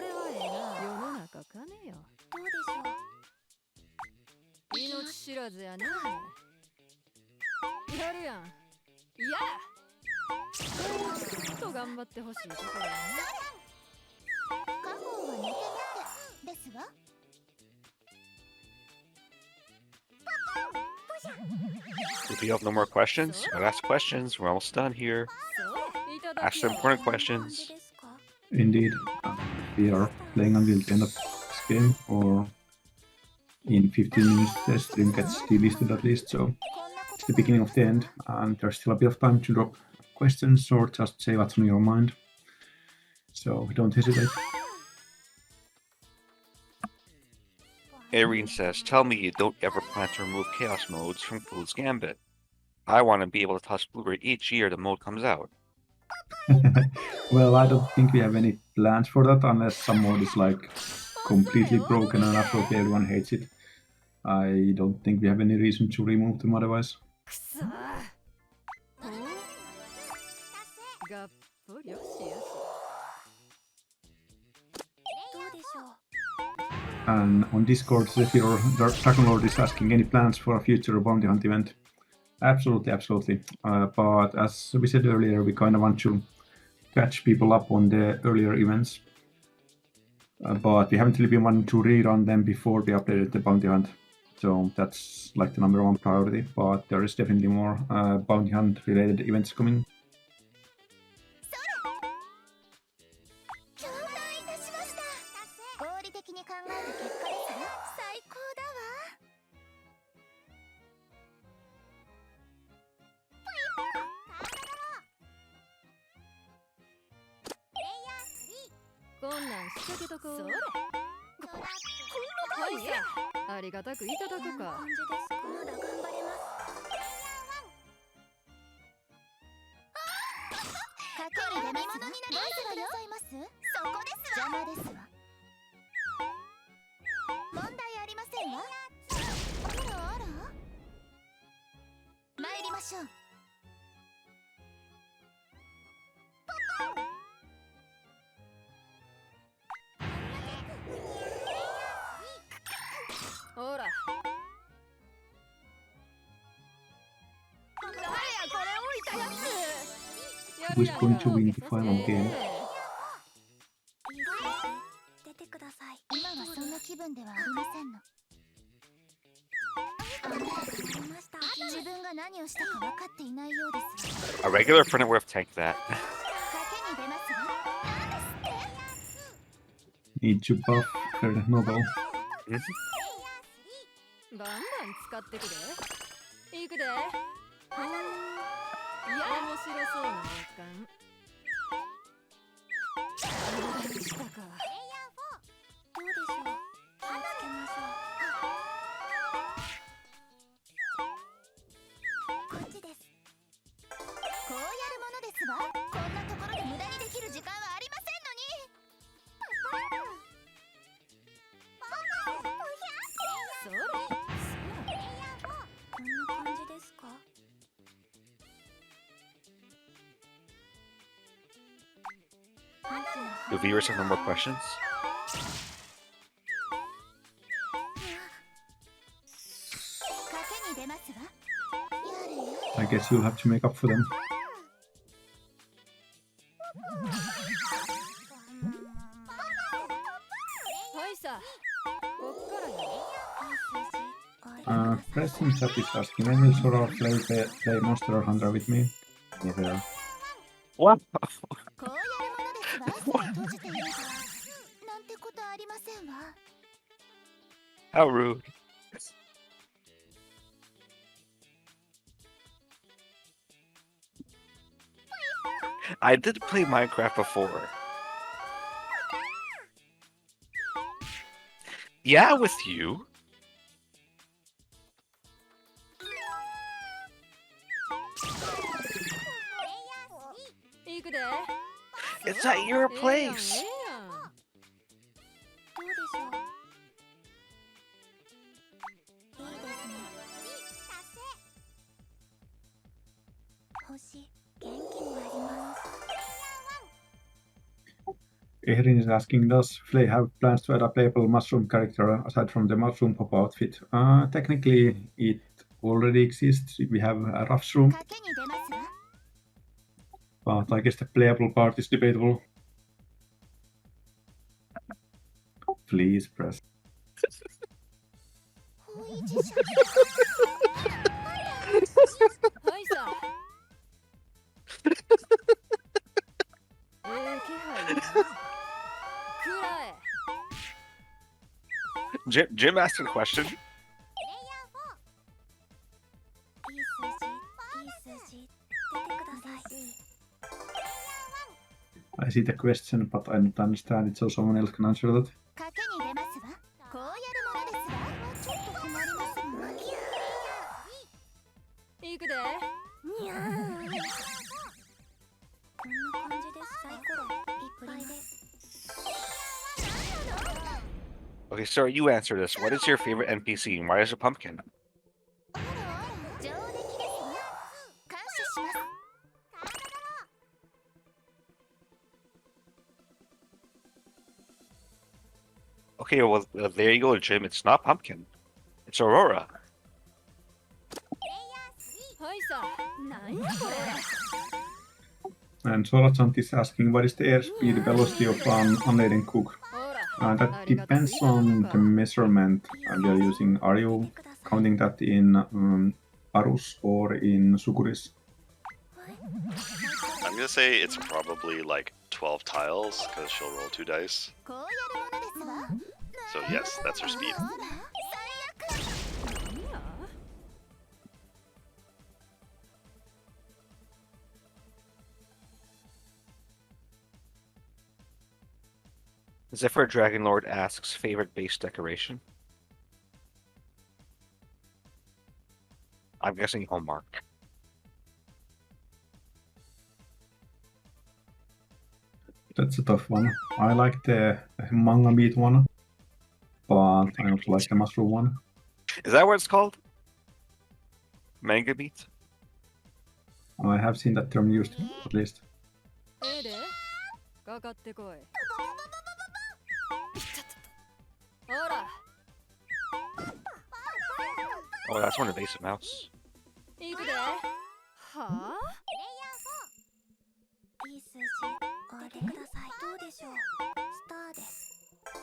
れはええな世の中かねよどうでしょう命知らずやねやるやんいやちょっと頑張ってほしいところやね家宝は寝てみてですわ If you have no more questions, I've asked questions. We're almost done here. そういただ Ask き some や important こんな感 questions. じですか Indeed, we are playing until the end of this game, or in 15 minutes the stream gets delisted at least, so こんなこ it's と the beginning of the end, and there's still a bit of time to drop questions or just say what's on your mind. So don't hesitate. Irene says, tell me you don't ever plan to remove chaos modes from Fool's Gambit. I want to be able to touch Blu-ray each year the mode comes out. Well, I don't think we have any plans for that unless some mode is like completely broken and absolutely everyone hates it. I don't think we have any reason to remove them otherwise. くそがっぽりよしよしどうでしょう And on Discord, Zephyr Dragon Lord is asking any plans for a future bounty hunt event. Absolutely, absolutely. But as we said earlier, we kind of want to catch people up on the earlier events. But we haven't really been wanting to rerun them before we updated the bounty hunt. So that's like the number one priority. But there is definitely more bounty hunt related events coming. 共感いたしました。合理的に考えた結果ですよ。最高だわ。こんなんしとけとこ。それ。はいや。ありがたくいただくか。感じですか。まだ頑張れます。かけに出見物になりますわよ。そこですわ。邪魔ですわ。問題ありませんわ。あらあら。参りましょう。ほら。誰やこれ置いたやつ。 Who's going to win the final game? 出てください。今はそんな気分ではありませんの。自分が何をしたか分かっていないようです。 A regular friend would have tanked that. 賭けに出ますわ。 Need to buff her novel. バンバン使ってくで。いくで。いや、面白そうな予感。無駄にしたか。どうでしょう。気をつけましょう。こっちです。こうやるものですわ。こんなところで無駄にできる時間はありませんのに。それ。こんな感じですか。 Do viewers have no more questions? I guess you'll have to make up for them. はいさ。こっからや。 Preston Chat is asking, when will Sora play Monster Hunter with me? Neither. What? こうやるものですわ。閉じていればなんてことありませんわ。 How rude. I did play Minecraft before. Yeah, with you. It's at your place. どうでしょう。いいですね。星、元気になります。 Erin is asking, does Flay have plans to add a playable mushroom character aside from the mushroom pop outfit? Technically, it already exists. We have a rough room, 賭けに出ますわ。 but I guess the playable part is debatable. Please press. 方位磁石。はいさ。気配。くらえ。 Jim asked a question. いい数字、出てください。 I see the question, but I don't understand it, so someone else can answer that. 賭けに出ますわ。こうやるものですわ。ちょっと困りますわ。いくで。にゃー。こんな感じです。サイコロいっぱいです。 Okay, sir, you answer this. What is your favorite NPC and why is it pumpkin? あらあら、上出来ですわ。感謝します。 Okay, Okay, well, there you go, Jim. It's not Pumpkin. It's Aurora. はいさなんやこれ And Solachant is asking what is the airspeed velocity of an unladen cook? ほら That depends on the measurement you're using. Are you counting that in Arus or in Sukuris? I'm gonna say it's probably like 12 tiles because she'll roll 2 dice. こうやるものですわ So yes, that's her speed. ほら最悪 いや Zephyr Dragonlord asks favorite base decoration. I'm guessing Hallmark. That's a tough one. I like the manga meat one, but I also like the mushroom one. Is that what it's called? Manga meat? I have seen that term used, at least. ええでかかってこいほら Oh, that's one invasive mouse. 行くではあいい数字当ててくださいどうでしょうスターですプレイ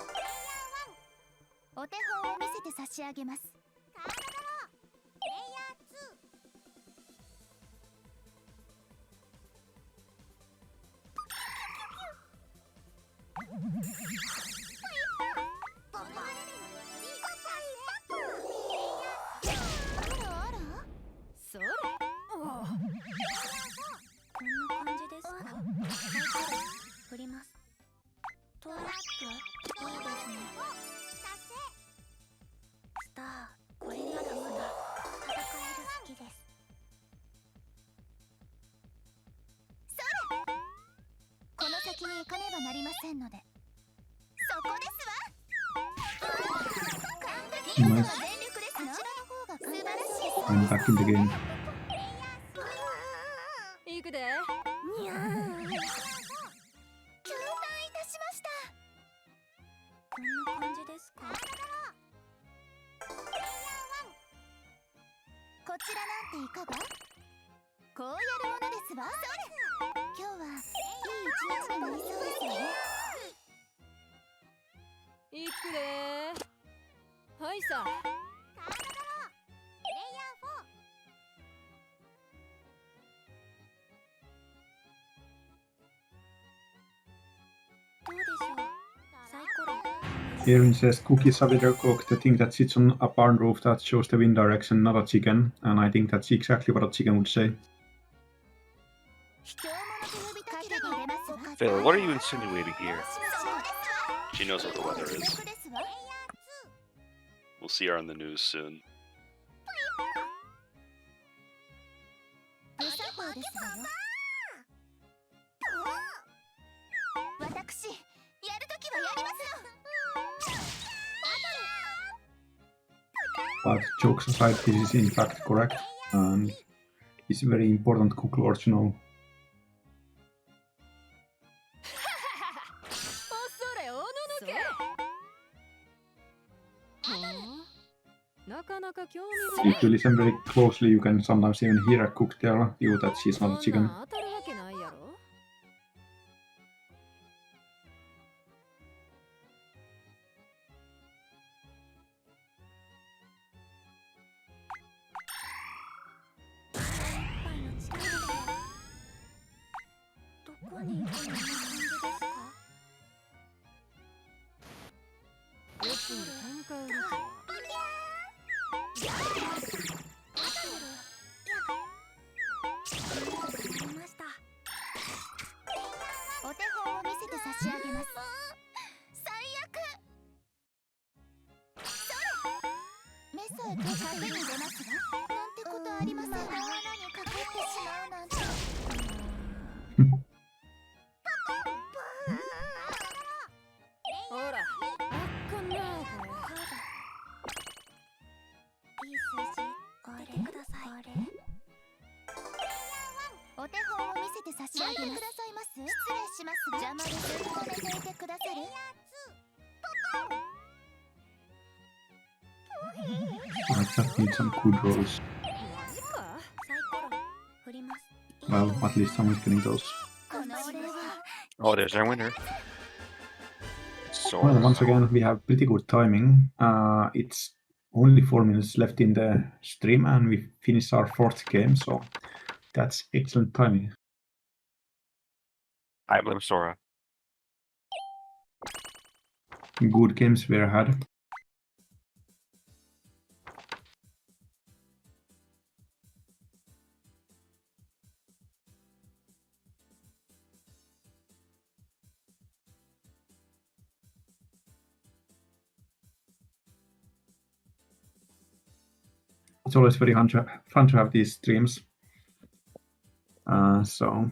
ヤー1お手本を見せて差し上げますカードドロープレイヤー2それおうこんな感じですか振りますトラップいいですねスターこれならまだ戦える好きですそれこの先に行かねばなりませんのでそこですわ完璧 Nice. 全力ですこちらの方が素晴らしい I'm back in the game. 行くでにゃー共感いたしましたこんな感じですかこちらなんていかがこうやるものですわ今日はいい一日になりそうですよね行くではいさ どうでしょうサイコロ Kieran says cookies are better cooked. The thing that sits on a barn roof that shows the wind direction, not a chicken. And I think that's exactly what a chicken would say. 卑怯者と呼びたければ出ますわ Phil, what are you insinuating here? She knows what the weather is. We'll see her on the news soon. 無作法ですわよ私やるときはやりますよ But jokes aside, this is in fact correct. And it's very important cook lore to know. 恐れおののけなかなか興味 If you listen very closely, you can sometimes even hear a cook tell you that she's not a そん chicken. なん当たるわけないやろどこに行くの感じですか別に喧嘩売るかましたお手本を見せて差し上げます最悪それ目さえ賭けに出ますわなんてことありません罠にかかってしまうなんてほらあっかんなこれいい数字当ててくださいお手本を見せて差し上げますくださいます失礼します邪魔でずっと寝ていてくださる I just need some good rolls. サイコロ振ります Well, at least someone's getting those. このお礼は Oh, there's our winner. So Well, once again, we have pretty good timing. It's only 4 minutes left in the stream, and we finish our 4th game, so that's excellent timing. I blame Sora. Good games were had. It's always very fun to have these streams. So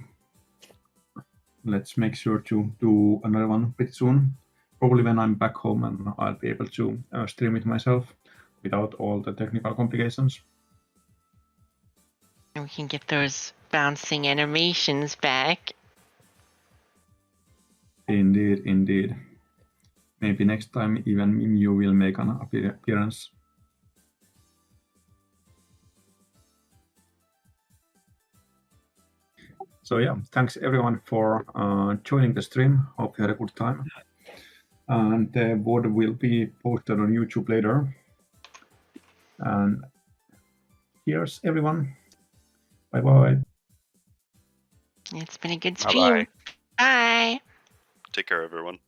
let's make sure to do another one pretty soon. Probably when I'm back home and I'll be able to stream it myself without all the technical complications. And we can get those bouncing animations back. Indeed, indeed. Maybe next time even Mimyu will make an appearance. So yeah, thanks everyone for joining the stream. Hope you had a good time. And the VOD will be posted on YouTube later. And here's everyone. Bye bye. It's been a good Bye-bye. stream. Bye. Take care, everyone.